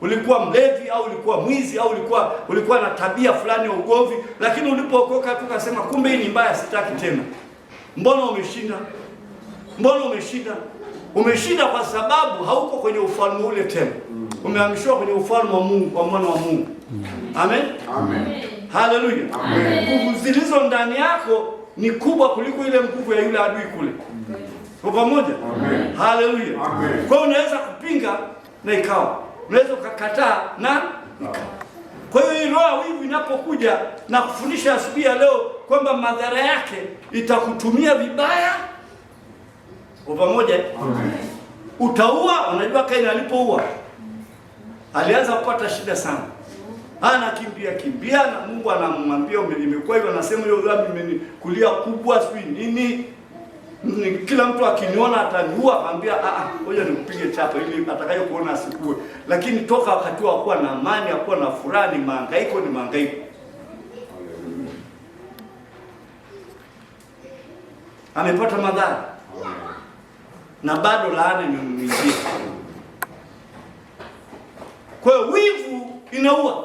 ulikuwa mlevi au ulikuwa mwizi au ulikuwa na tabia fulani ya ugomvi, lakini ulipookoka tukasema kumbe hii ni mbaya, sitaki tena. Mbona umeshinda? Mbona umeshinda? Umeshinda kwa sababu hauko kwenye ufalme ule tena. Umehamishwa kwenye ufalme wa Mungu, wa mwana wa Mungu. Amen. Amen. Haleluya. Amen. Nguvu zilizo ndani yako ni kubwa kuliko ile nguvu ya yule adui kule. Kwa pamoja? Amen. Haleluya. Amen. Kwa hiyo unaweza kupinga na ikawa. Unaweza ukakataa na ikawa. Kwa hiyo hii roho wivu inapokuja na kufundisha asubuhi ya leo kwamba madhara yake itakutumia vibaya. Kwa pamoja? Amen. Utaua. Unajua Kaini alipoua alianza kupata shida sana. Kimbia na Mungu anamwambia nimekuwa hivyo, anasema hiyo dhambi imenikulia kubwa sijui nini. Kila mtu akiniona ataniua. Akamwambia ngoja nikupige chapa ili atakaye kuona asikue. Lakini toka wakati wa kuwa na amani, akuwa na furaha, ni mahangaiko. Amepata madhara. Na bado laana imemwingia. Kwa hiyo wivu inaua.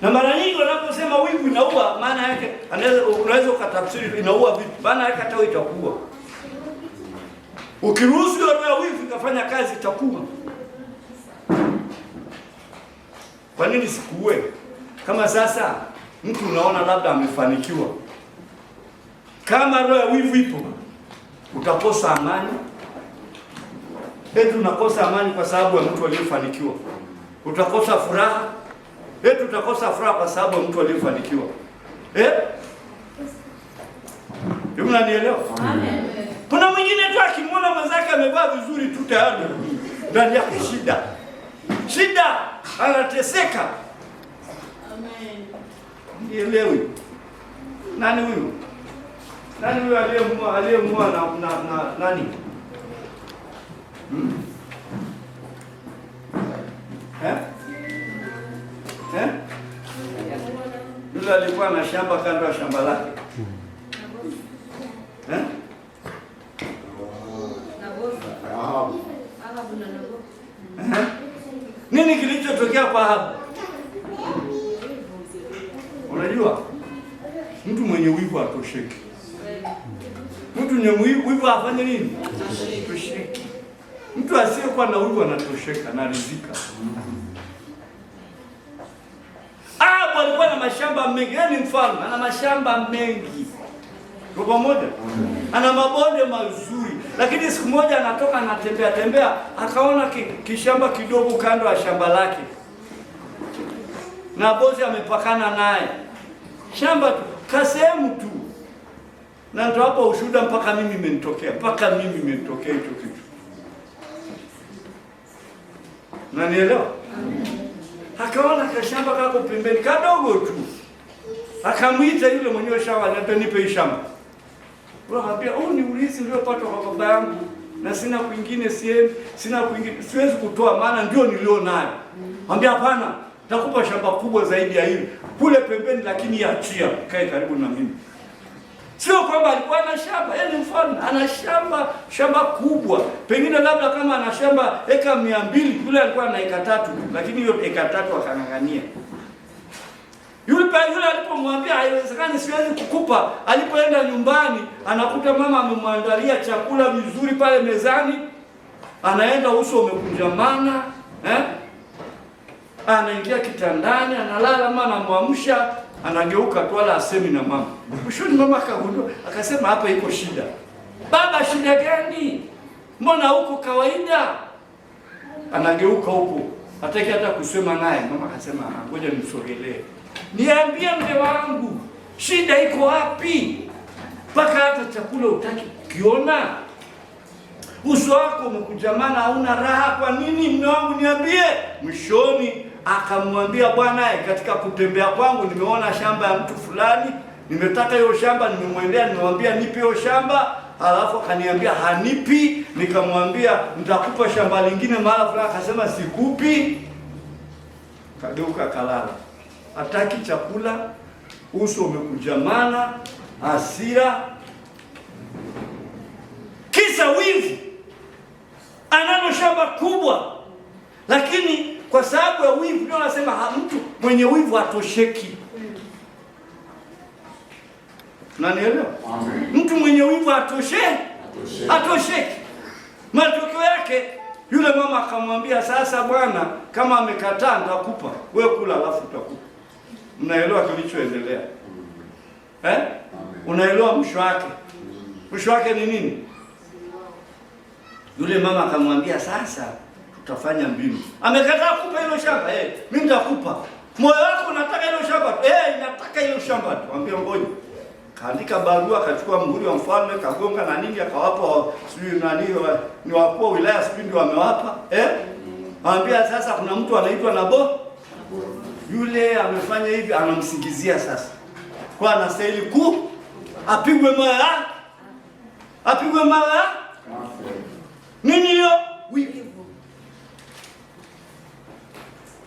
Na mara nyingi wanaposema wivu inaua, maana yake unaweza ukatafsiri inaua vipi? Maana yake hata wewe itakuwa. Ukiruhusu hiyo roho ya wivu ikafanya kazi itakuwa. Kwa nini sikuue? Kama sasa mtu unaona labda amefanikiwa. Kama roho ya wivu ipo, utakosa amani. Unakosa amani kwa sababu ya mtu aliyefanikiwa. Utakosa furaha. Utakosa furaha kwa sababu ya mtu aliyefanikiwa. Unanielewa? Amen. Kuna mwingine tu akimwona mwenzake amevaa vizuri tu tayari ndani yake shida, anateseka. Amen. Nielewi. Nani huyu? Nani huyu aliyemua na nani? Yule alikuwa na shamba kando ya shamba lake. Nini kilichotokea kwa Ahabu? Unajua? Mtu mwenye wivu atosheki. Mtu mwenye wivu afanye nini? Atosheki. Mtu asiyekuwa na wivu anatosheka, anaridhika. Ahabu alikuwa na mashamba mengi, yeye ni mfalme, ana mashamba mengi. Kwa pamoja? Ana mabonde mazuri, lakini siku moja anatoka anatembea, akaona kishamba kidogo kando ya shamba lake. Na bosi amepakana naye. Shamba tu, kasehemu tu. Na ndio hapo ushuhuda mpaka mimi imenitokea hicho kitu. Unanielewa? Akaona kashamba kako pembeni kadogo tu. Akamwita yule mwenyewe shamba, nipe hii shamba. Anamwambia, ni urithi uliopata kwa baba yangu na sina kwingine siwezi kutoa maana ndio nilionayo. Anambia hapana, nitakupa shamba kubwa zaidi ya hili kule pembeni, lakini achia kae karibu na mimi. Sio kwamba alikuwa na shamba, yeye ni mfalme, ana shamba kubwa. Pengine labda kama ana shamba eka 200, yule alikuwa na eka 3, lakini hiyo eka 3 akangangania. Yule alipomwambia haiwezekani, siwezi kukupa, alipoenda nyumbani anakuta mama amemwandalia chakula vizuri pale mezani, anaenda uso umekunjamana, anaingia kitandani, analala, mama anamwamsha, anageuka tu wala asemi na mama. Mwishoni mama akagundua, akasema hapa iko shida. Baba, shida gani? mbona huko kawaida? Anageuka huko, hataki hata kusema naye. Mama akasema ngoja nimsogelee, niambie mke wangu, shida iko wapi mpaka hata chakula utaki kukiona? Uso wako umekujamana, hauna raha. Kwa nini mume wangu, niambie? Mwishoni akamwambia, bwana, katika kutembea kwangu nimeona shamba ya mtu fulani, nimetaka hiyo shamba, nimemwendea, nimemwambia nipe hiyo shamba, alafu akaniambia hanipi. Nikamwambia nitakupa shamba lingine mahali fulani, akasema sikupi. Kageuka kalala, hataki chakula, uso umekujamana, hasira, kisa wivu. Analo shamba kubwa, lakini kwa sababu ya wivu, ndio anasema mtu mwenye wivu hatosheki. Unanielewa? Amen. Mtu mwenye wivu hatosheki. Matokeo yake yule mama akamwambia, sasa bwana, kama amekataa nitakupa wewe, kula alafu utakupa. Mnaelewa kilichoendelea? Unaelewa mwisho wake? Mwisho wake ni nini? Yule mama akamwambia, sasa tutafanya mbinu. Amekataa kupa hilo shamba, mimi nitakupa. Moyo wako unataka hilo shamba? Nataka hilo shamba. Mwambie ngoja. Kaandika barua, akachukua muhuri wa mfalme, kagonga na nini, akawapa sijui nani, ni wakuu wa wilaya sijui ndio wamewapa. Anambia sasa kuna mtu anaitwa Nabo. Yule amefanya hivi, anamsingizia sasa. Kwa anastahili apigwe mawe. Apigwe mawe. Nini hiyo? Wivu.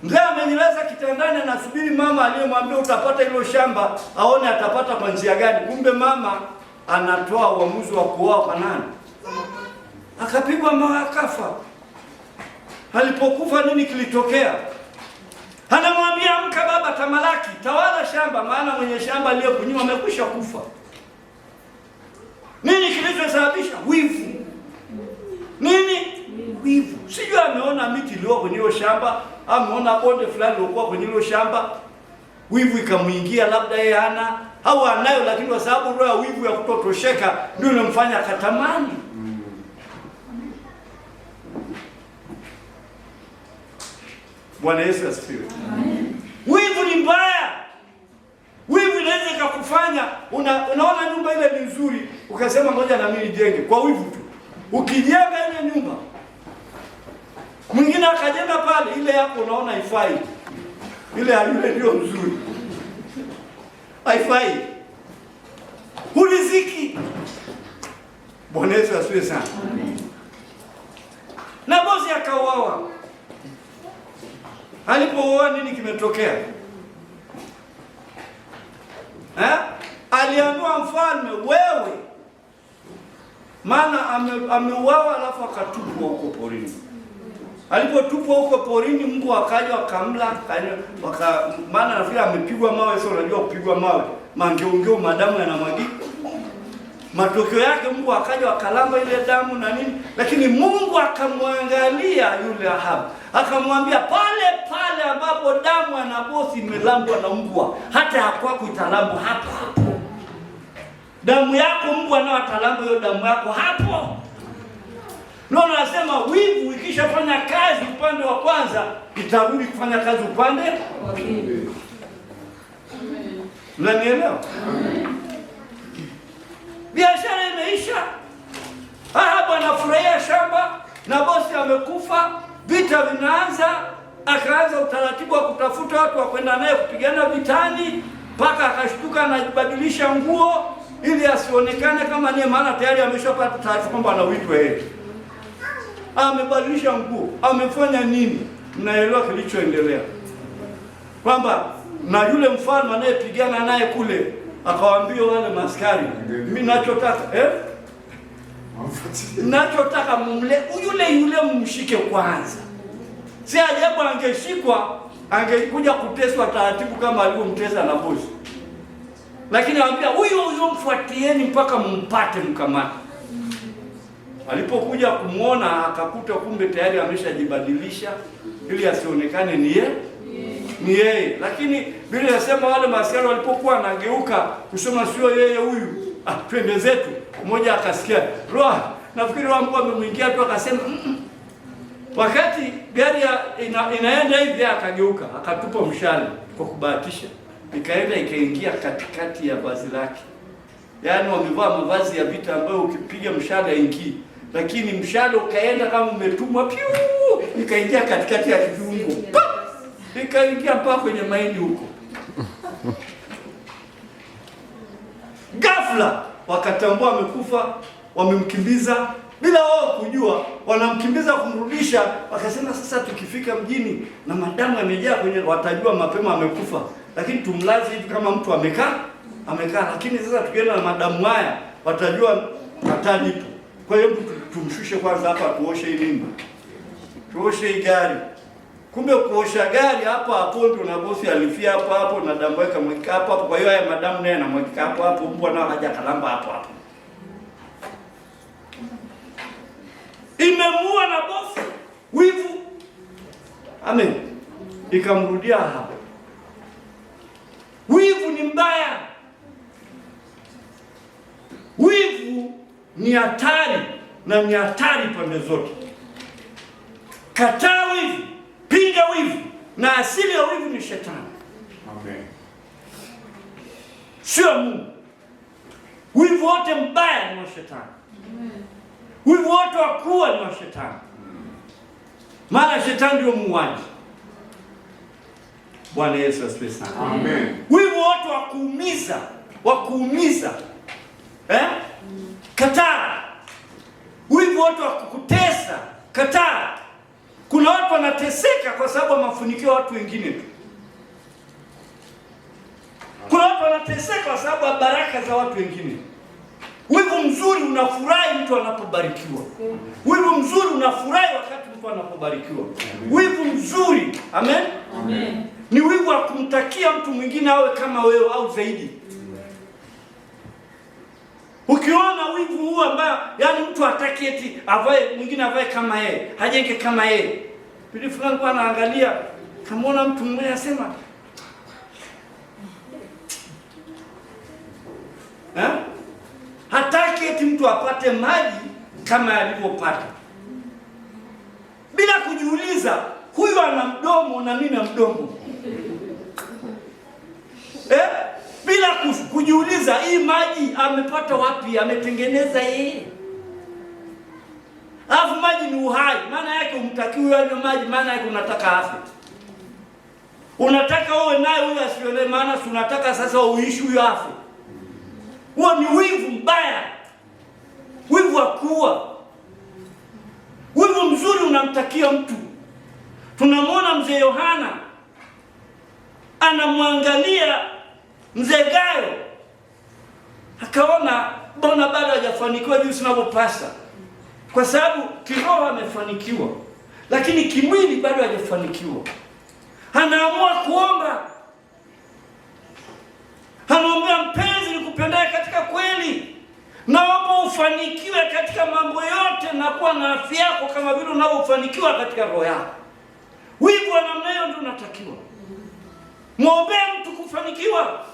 Mzee amenyeleza kitandani, anasubiri mama aliyemwambia utapata hilo shamba aone atapata kwa njia gani. Kumbe mama anatoa uamuzi wa kuoa kwa nani? Akapigwa mawe akafa. Alipokufa nini kilitokea? Anamwambia amka baba, tamalaki, tawala shamba, maana mwenye shamba aliyekunyima amekwisha kufa. Nini kilichosababisha? Wivu. Nini? Wivu. Sijui ameona miti iliyo kwenye hilo shamba, ameona bonde fulani lilikuwa kwenye hilo shamba, wivu ikamuingia, labda yeye hana au anayo, lakini kwa sababu roho ya wivu ya kutotosheka ndio inamfanya akatamani. Bwana Yesu asifiwe. Amen. Wivu ni mbaya. Wivu inaweza ikakufanya unaona nyumba ile ni nzuri, ukasema ngoja na mimi nijenge kwa wivu tu. Ukijenga ile nyumba, mwingine akajenga pale, ile yako unaona haifai. Ile ya yule ndio nzuri. Haifai. Huliziki. Bwana Yesu asifiwe sana. Amen. Na bosi akauawa. Alipouawa nini kimetokea? Aliambiwa mfalme, wewe, maana ameuawa alafu akatupwa huko porini. Alipotupwa huko porini, Mungu akaja akamla, maana nafikiri amepigwa mawe. Sio, unajua kupigwa mawe, mangeongeo madamu yanamwagika. Matokeo yake Mungu akaja akalamba ile damu na nini, lakini Mungu akamwangalia yule Ahabu, akamwambia pale pale ambapo damu ya Nabothi imelambwa na mbwa, hata hakwako italambwa hapo hapo. Damu yako mbwa nao atalamba hiyo damu yako hapo. Ndio nasema wivu ikishafanya kazi upande wa kwanza, itarudi kufanya kazi upande wa pili. Amen. Unanielewa? Amen. Biashara imeisha. Ahabu anafurahia shamba, Nabothi amekufa, vita vinaanza, akaanza utaratibu wa kutafuta watu wa kwenda naye kupigana vitani, mpaka akashtuka anabadilisha nguo ili asionekane kama ni, maana tayari ameshapata taarifa kwamba anaitwa yeye. Amebadilisha nguo, amefanya nini? Mnaelewa kilichoendelea? Kwamba na yule mfalme anayepigana naye kule akawaambia wale maskari, mimi nachotaka mumle yule mumshike kwanza. Si ajabu angeshikwa, angekuja kuteswa taratibu kama alivyomtesa Nabothi. Lakini anambia huyo mfuatieni mpaka mumpate, mkamate. Alipokuja kumuona akakuta kumbe tayari ameshajibadilisha ili asionekane ni yeye. Lakini Biblia inasema wale maaskari walipokuwa anageuka kusema sio yeye huyu, twende zetu, mmoja akasikia nafikiri wangu amemwingia tu akasema wakati gari inaenda hivi akageuka akatupa mshale kwa kubahatisha, ikaenda ikaingia katikati ya vazi lake. Yaani wamevaa mavazi ya vita ambayo ukipiga mshale haingii, lakini mshale ukaenda kama umetumwa piu, ikaingia katikati ya kiungo, ikaingia mpaka kwenye mahindi huko. Ghafla wakatambua amekufa, wamemkimbiza bila wao kujua, wanamkimbiza kumrudisha. Wakasema sasa tukifika mjini na madamu yamejaa kwenye, watajua mapema amekufa, lakini tumlaze hivi kama mtu amekaa. Lakini sasa tukienda na madamu haya watajua hatari ipo. Kwa hiyo tumshushe kwanza hapa, tuoshe hii nini, tuoshe hii gari. Kumbe kuosha gari hapo ndio na bosi alifia hapo na damu yake mweka hapo. Kwa hiyo haya madamu naye anamweka hapo, mbwa nao haja kalamba hapo. Imemuua na bosi wivu. Amen. Ikamrudia hapo. Wivu ni mbaya. Wivu ni hatari na ni hatari pande zote. Kataa wivu, pinga wivu, na asili ya wivu ni shetani. Amen. Sio Mungu. Wivu wote mbaya ni wa shetani. Wivu wote wa kuua ni wa shetani. Maana shetani ndio muuaji. Bwana Yesu asifiwe sana. Amen. Wivu wote wa kuumiza. Kataa. Wivu wote wa kukutesa, kataa. Kuna watu wanateseka kwa sababu ya mafanikio ya watu wengine tu. Kuna watu wanateseka kwa sababu ya baraka za watu wengine. Wivu mzuri unafurahi mtu anapobarikiwa. Wivu mzuri unafurahi wakati mtu anapobarikiwa. Wivu mzuri, amen? Amen. Ni wivu wa kumtakia mtu mwingine awe kama wewe au zaidi. Ukiona wivu huu ambao yani mtu hataki eti avae mwingine avae kama yeye, hajenge kama yeye. Bili fulani kwa anaangalia, kamaona mtu mmoja asema hataki eti mtu apate maji kama alivyopata. Bila kujiuliza, huyu ana mdomo na mimi na mdomo. Bila kujiuliza hii maji amepata wapi, ametengeneza yeye. Alafu maji ni uhai, maana yake umtaki huyo anywe maji, maana yake unataka afe. Unataka uwe naye huyo asione, maana unataka sasa uishi huyo afe. Huo ni wivu mbaya. Wivu wa kuua. Wivu mzuri unamtakia mtu. Tunamwona mzee Yohana anamwangalia mzee Gayo, akaona mbona bado hajafanikiwa jinsi ninavyopasa, kwa sababu kiroho amefanikiwa lakini kimwili bado hajafanikiwa. Anaamua kuomba, anaomba, mpenzi nikupendaye katika kweli, naomba ufanikiwe katika mambo yote na kuwa na afya yako kama vile unavyofanikiwa katika roho yako. Wivu wa namna hiyo ndio unatakiwa. Muombe mtu kufanikiwa.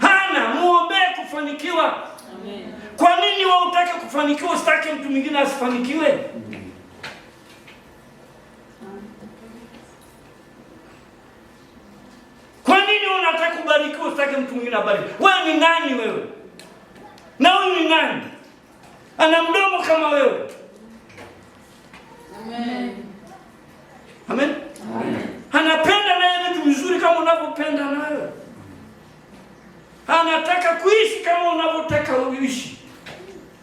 Hana, muombe kufanikiwa. Amen. Kwa nini wewe unataka kufanikiwa, usitake mtu mwingine asifanikiwe? Kwa nini unataka kubarikiwa, usitake mtu mwingine abarikiwe? Wewe ni nani wewe? Na huyu ni nani? Ana mdomo kama wewe. Amen. Amen. Anapenda naye vitu vizuri kama unavyopenda nayo. Anataka kuishi kama unavyotaka uishi.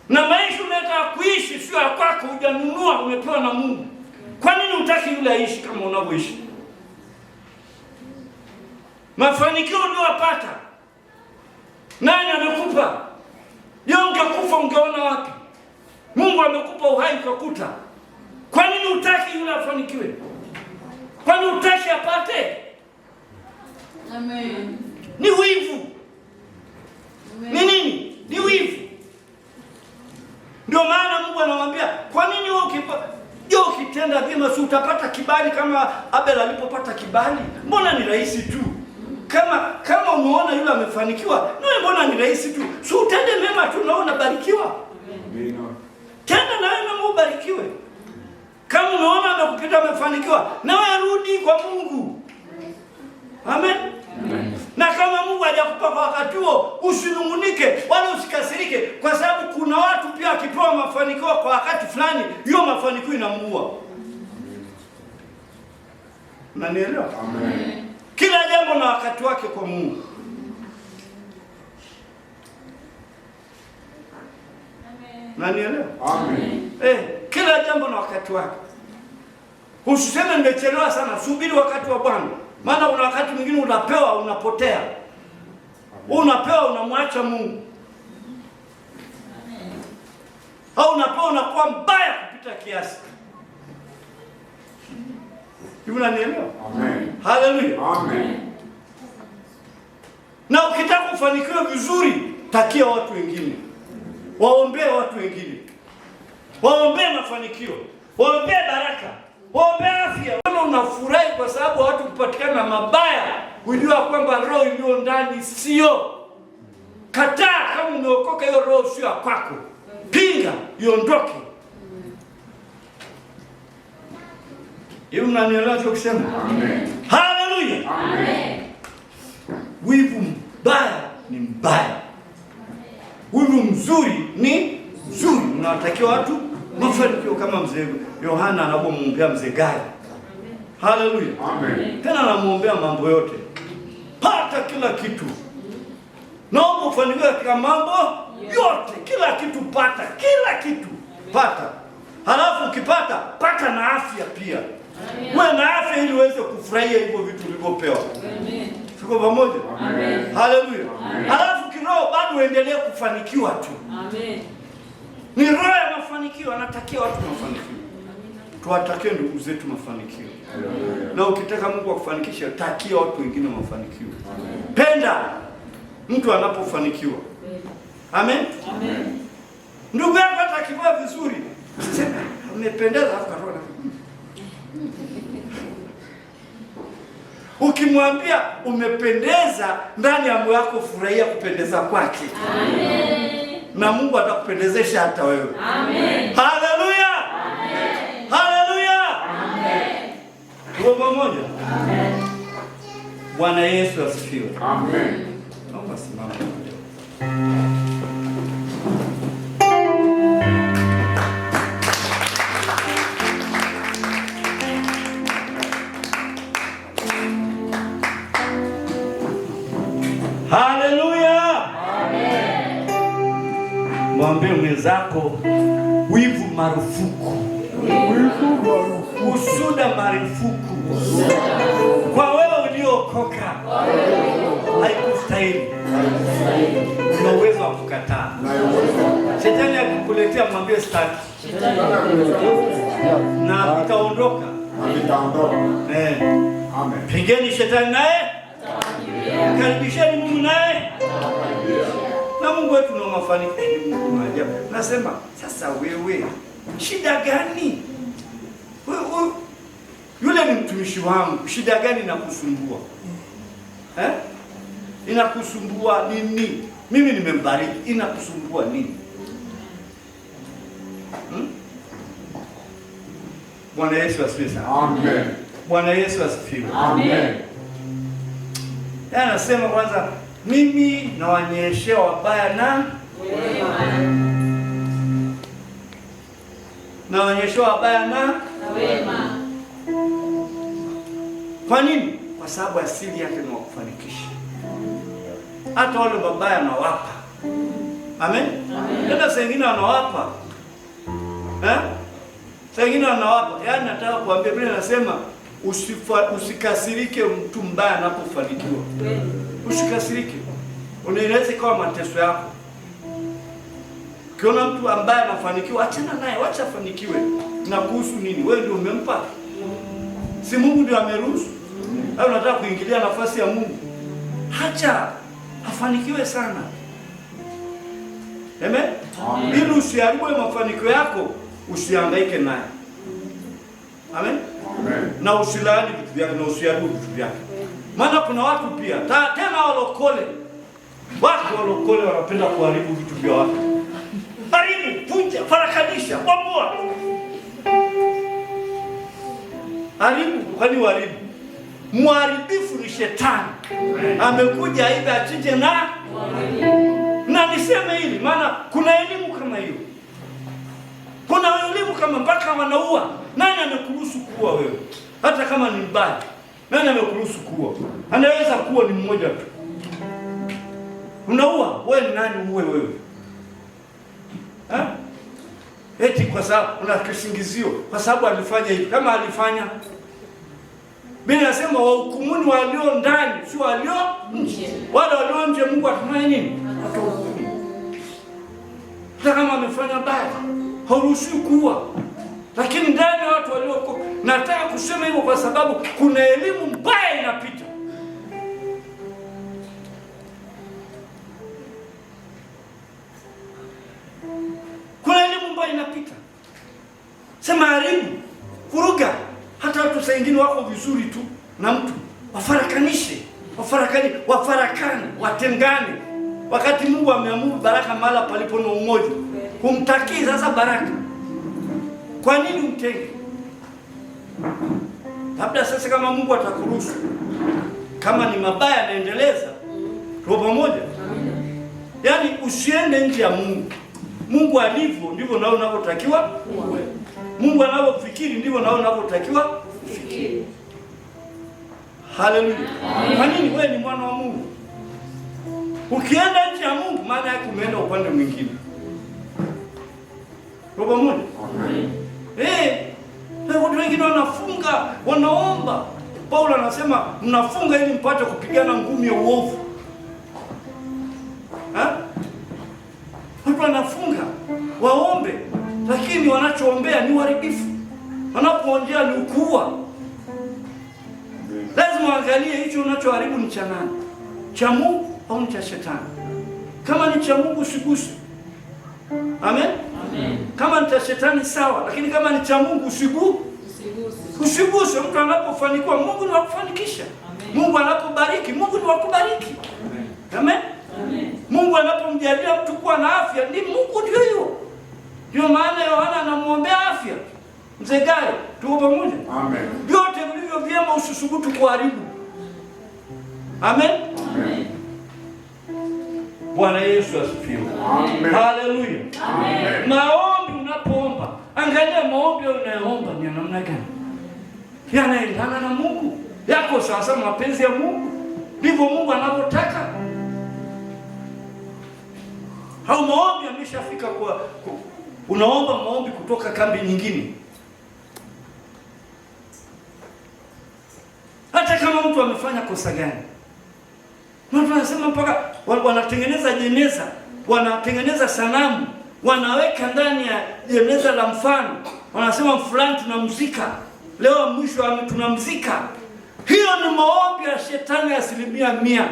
Na maisha unataka kuishi sio ya kwako, hujanunua, umepewa na Mungu. Kwa nini hutaki yule aishi kama unavyoishi? Mafanikio unayopata nani amekupa? Ungekufa ungeona wapi? Mungu amekupa uhai ukakuta. Kwa nini hutaki yule afanikiwe? Kwa nini hutaki apate? Amen. Ni wivu. Ni nini? Ni wivu. Ndio maana Mungu anamwambia, kwa nini wewe ukitenda vyema si utapata kibali kama Abel alipopata kibali? Mbona ni rahisi tu. Kama umeona yule amefanikiwa, mbona ni rahisi tu. Si utende mema tu na unabarikiwa. Amen. tena nawe na ubarikiwe. Kama unaona amekupita amefanikiwa, nawe rudi kwa Mungu. Amen. Na kama Mungu hajakupa kwa wakati huo, usinungunike wala usikasirike, kwa sababu kuna watu pia akipewa mafanikio kwa wakati fulani, hiyo mafanikio inamuua. Unanielewa? Amen. Kila jambo na wakati wake kwa Mungu. Unanielewa? Amen. Kila jambo na wakati wake. Usiseme nimechelewa sana, subiri wakati wa Bwana. Maana kuna wakati mwingine unapewa unapotea. Unapewa unamwacha Mungu. Au unapewa unakuwa mbaya kupita kiasi. Hivi unanielewa? Amen. Haleluya. Amen. Na ukitaka kufanikiwa vizuri, takia watu wengine. Waombee watu wengine. Waombee mafanikio. Waombee baraka. Waombee afya. Kama unafurahi kwa sababu watu kupatikana na mabaya, ujua kwamba roho iliyo ndani sio. Kataa kama umeokoka, hiyo roho sio kwako. Pinga, iondoke. Hiyo mnanielewa kusema? Amen. Haleluya. Amen. Wivu mbaya ni mbaya. Wivu mzuri ni mzuri. Unawatakia watu mafanikio kama mzee Yohana anapomwombea mzee Gai. Haleluya. Amen. Tena anamuombea mambo yote. Pata kila kitu. Naomba ufanikiwe katika mambo yote. Kila kitu pata. Kila kitu pata. Halafu ukipata, pata na afya pia. Uwe na afya ili uweze kufurahia hivyo vitu ulivyopewa. Amen. Tuko pamoja? Amen. Haleluya. Halafu kiroho bado uendelee kufanikiwa tu. Amen. Ni roho ya mafanikio, anatakia watu mafanikio. Tuwatakie ndugu zetu mafanikio. Na ukitaka Mungu akufanikishe, takia watu wengine mafanikio. Penda mtu anapofanikiwa. Amen. Amen. Ndugu yako atakivaa vizuri, sema umependeza afu karona. Ukimwambia umependeza, ndani ya moyo wako furahia kupendeza kwake. Amen. Na Mungu atakupendezesha hata wewe. Amen. Haleluya. Amen. Haleluya. Amen. Tuko pamoja? Amen. Bwana Yesu asifiwe. Amen. Naomba simama. Haleluya. Amen. Mwambie mwenzako wivu marufuku. Usuda marufuku. Kwa wewe uliokoka haikustahili. Una uwezo wa kukataa. Shetani akikuletea mwambie staki. Na itaondoka. Nitaondoka. Amen. Pingeni shetani naye karibisheni Mungu naye. Na Mungu wetu na mafanikio ni Mungu maajabu. Nasema sasa wewe shida gani? Wewe yule ni mtumishi wangu, shida gani inakusumbua? Inakusumbua nini? Mimi nimembariki, inakusumbua nini? Bwana Yesu asifiwe sana. Amen. Bwana Yesu asifiwe. Amen. Anasema kwanza, mimi nawanyeshea wabaya na Wema. nawanyeshea wabaya na Wema. Kwa nini? Kwa sababu asili yake ni kufanikisha. Hata wale mabaya anawapa. Amen. Tena saa nyingine anawapa. Saa nyingine anawapa. Yaani nataka kuambia, Biblia inasema usikasirike mtu mbaya anapofanikiwa. Usikasirike. Unaweza ikawa mateso yako. Ukiona mtu ambaye anafanikiwa, achana naye, wacha afanikiwe. Na kuhusu nini? Wewe ndio umempa. Si Mungu ndio ameruhusu? Au unataka kuingilia nafasi ya Mungu? Acha afanikiwe sana. Amen? Amen. Ili usiharibu mafanikio yako, usihangaike naye. Amen? Amen. Na usilaani vitu vyake na usiharibu vitu vyake. Maana kuna watu pia tena walokole. Watu walokole wanapenda kuharibu vitu vya watu. Haribu, vunja, farakadisha. bomoa. Haribu, kwani uharibu? Mharibifu ni shetani. Amekuja aibe, achinje na niseme hili, maana kuna elimu kama hiyo. Kuna elimu kama mpaka wanaua. Nani amekuruhusu kuua wewe? Hata kama ni mbaya. Nani amekuruhusu kuua? Anaweza kuwa ni mmoja tu. Unaua, wewe ni nani uwe wewe? Eti kwa sababu una kisingizio, kwa sababu alifanya hivi. Kama alifanya, Biblia inasema wahukumuni walio ndani, si walio nje. Wale walio nje Mungu atafanya nini? Atahukumu. Hata kama amefanya baya, hauruhusiwi kuua. Lakini ndani ya watu walioko, nataka kusema hivyo kwa sababu kuna elimu mbaya inapita. Kuna elimu mbaya inapita. Sema haribu, kuruga. Hata watu saa nyingine wako vizuri tu na mtu, wafarakanishe, wafarakane, watengane. Wakati Mungu ameamuru baraka mahala palipo na umoja, humtakii sasa baraka. Kwa nini umtenge? Labda sasa kama Mungu atakuruhusu, kama ni mabaya naendeleza, tuko pamoja. Yaani usiende nje ya Mungu. Mungu alivyo ndivyo nao unavyotakiwa uwe. Mungu anavyofikiri ndivyo nao unavyotakiwa kufikiri. Haleluya. Kwa nini? Wewe ni mwana wa Mungu. Ukienda nje ya Mungu, maana yake umeenda upande mwingine. Tuko pamoja? Watu wengine wanafunga, wanaomba. Paulo anasema mnafunga ili mpate kupigana ngumi ya uovu. Watu wanafunga, waombe, lakini wanachoombea ni uharibifu. Wanapoongea ni ukua. Lazima angalie hicho unachoharibu ni cha nani? Cha Mungu au ni cha shetani? Kama ni cha Mungu usiguse. Amen? Kama ni cha shetani sawa, lakini kama ni cha Mungu usiguse. Mtu anapofanikiwa, Mungu ni wa kufanikisha. Mungu anapobariki, Mungu ni wa kubariki. Amen? Mungu anapomjalia mtu kuwa na afya, ni Mungu ndio hiyo. Ndio maana Yohana anamuombea afya. Mzee Gari, tuko pamoja? Amen. Vyote vilivyo vyema usisubutu kuharibu. Amen? Amen. Bwana Yesu asifiwe. Amen. Haleluya. Amen. Maombi unapoomba, angalia maombi unayoomba ni namna gani? Yanaendana na Mungu. Yako sasa mapenzi ya Mungu. Ndivyo Mungu anavyotaka. Hao maombi yameshafika kwa unaomba maombi kutoka kambi nyingine. Hata kama mtu amefanya kosa gani. Watu wanasema mpaka wanatengeneza jeneza, wanatengeneza sanamu, wanaweka ndani ya jeneza la mfano. Wanasema fulani tunamzika. Leo mwisho tunamzika. Hiyo ni maombi ya shetani 100%.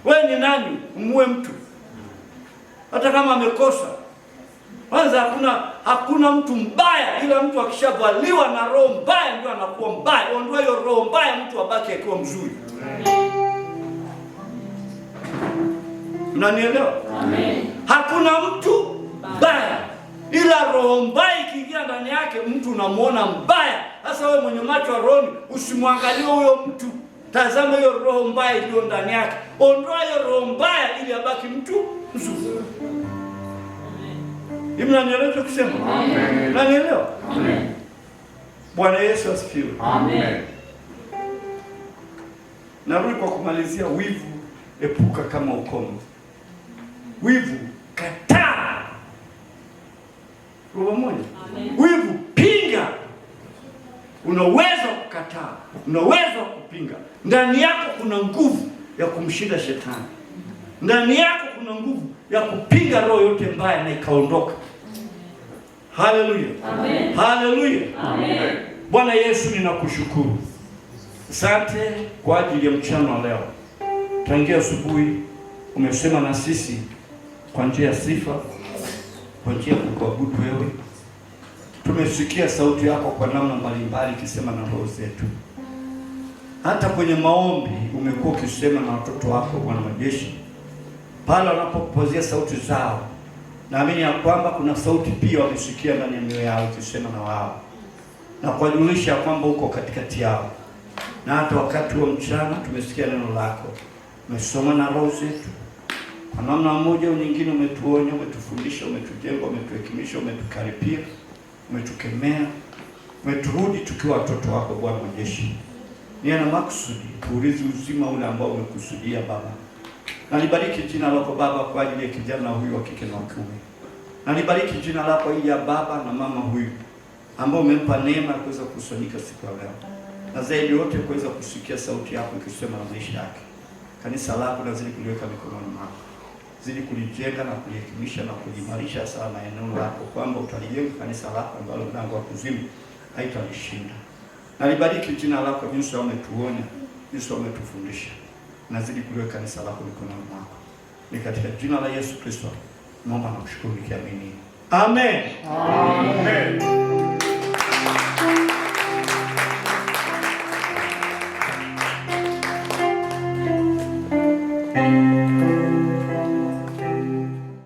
Wewe ni nani umuue mtu? Hata kama amekosa. Kwanza hakuna mtu mbaya, ila mtu akishavaliwa na roho mbaya ndio anakuwa mbaya. Ondoa hiyo roho mbaya, mtu abaki akiwa mzuri. Unanielewa? Amen. Hakuna mtu mbaya, ila roho mbaya ikiingia ndani yake mtu unamuona mbaya. Sasa wewe mwenye macho ya roho usimwangalie huyo mtu. Tazama hiyo roho mbaya iliyo ndani yake. Ondoa hiyo roho mbaya ili abaki mtu mzuri. Mnanielewa kusema? Amen. Mnanielewa? Amen. Bwana Yesu asifiwe. Amen. Narudi kwa kumalizia, wivu epuka kama ukomo. Wivu kataa. Roho moja. Wivu pinga. Una uwezo kukataa, una uwezo kupinga. Ndani yako kuna nguvu ya kumshinda shetani. Ndani yako kuna nguvu ya kupinga roho yote mbaya na ikaondoka. Haleluya. Amen. Haleluya. Amen. Bwana Yesu, ninakushukuru. Asante kwa ajili ya mchana leo. Tangia asubuhi umesema na sisi kwa njia ya sifa, kwa njia ya kuabudu wewe. Tumesikia sauti yako kwa namna mbalimbali ikisema na roho zetu. Hata kwenye maombi umekuwa ukisema na watoto wako Bwana majeshi. Pale wanapopozea sauti zao, Naamini ya kwamba kuna sauti pia wamesikia ndani ya mioyo yao ikisema na wao na kuwajulisha kwamba uko katikati yao. Na hata wakati wa mchana tumesikia neno lako, umesoma na roho zetu kwa namna moja au nyingine. Umetuonya, umetufundisha, umetujenga, umetuhekimisha, umetukaripia, umetukemea, umeturudi tukiwa watoto wako Bwana majeshi. Nia na makusudi tuulize uzima ule ambao umekusudia Baba. Nalibariki jina lako Baba kwa ajili ya kijana huyu wa kike na wa kiume. Nalibariki jina lako ili ya baba na mama huyu ambao umempa neema ya kuweza kusanyika siku ya leo, na zaidi yote kuweza kusikia sauti yako ikisema na maisha yake. Kanisa lako nazidi kuliweka mikononi mwako, zidi kulijenga na kulihekimisha na kuliimarisha sana eneo lako, kwamba utalijenga kanisa lako ambalo mlango wa kuzimu haitalishinda. Nalibariki jina lako jinsi umetuonya, jinsi umetufundisha. Nazidi kuliweka kanisa lako mikononi mwako. Ni katika jina la Yesu Kristo naomba na kushukuru nikiamini. Amen. Amen. Amen.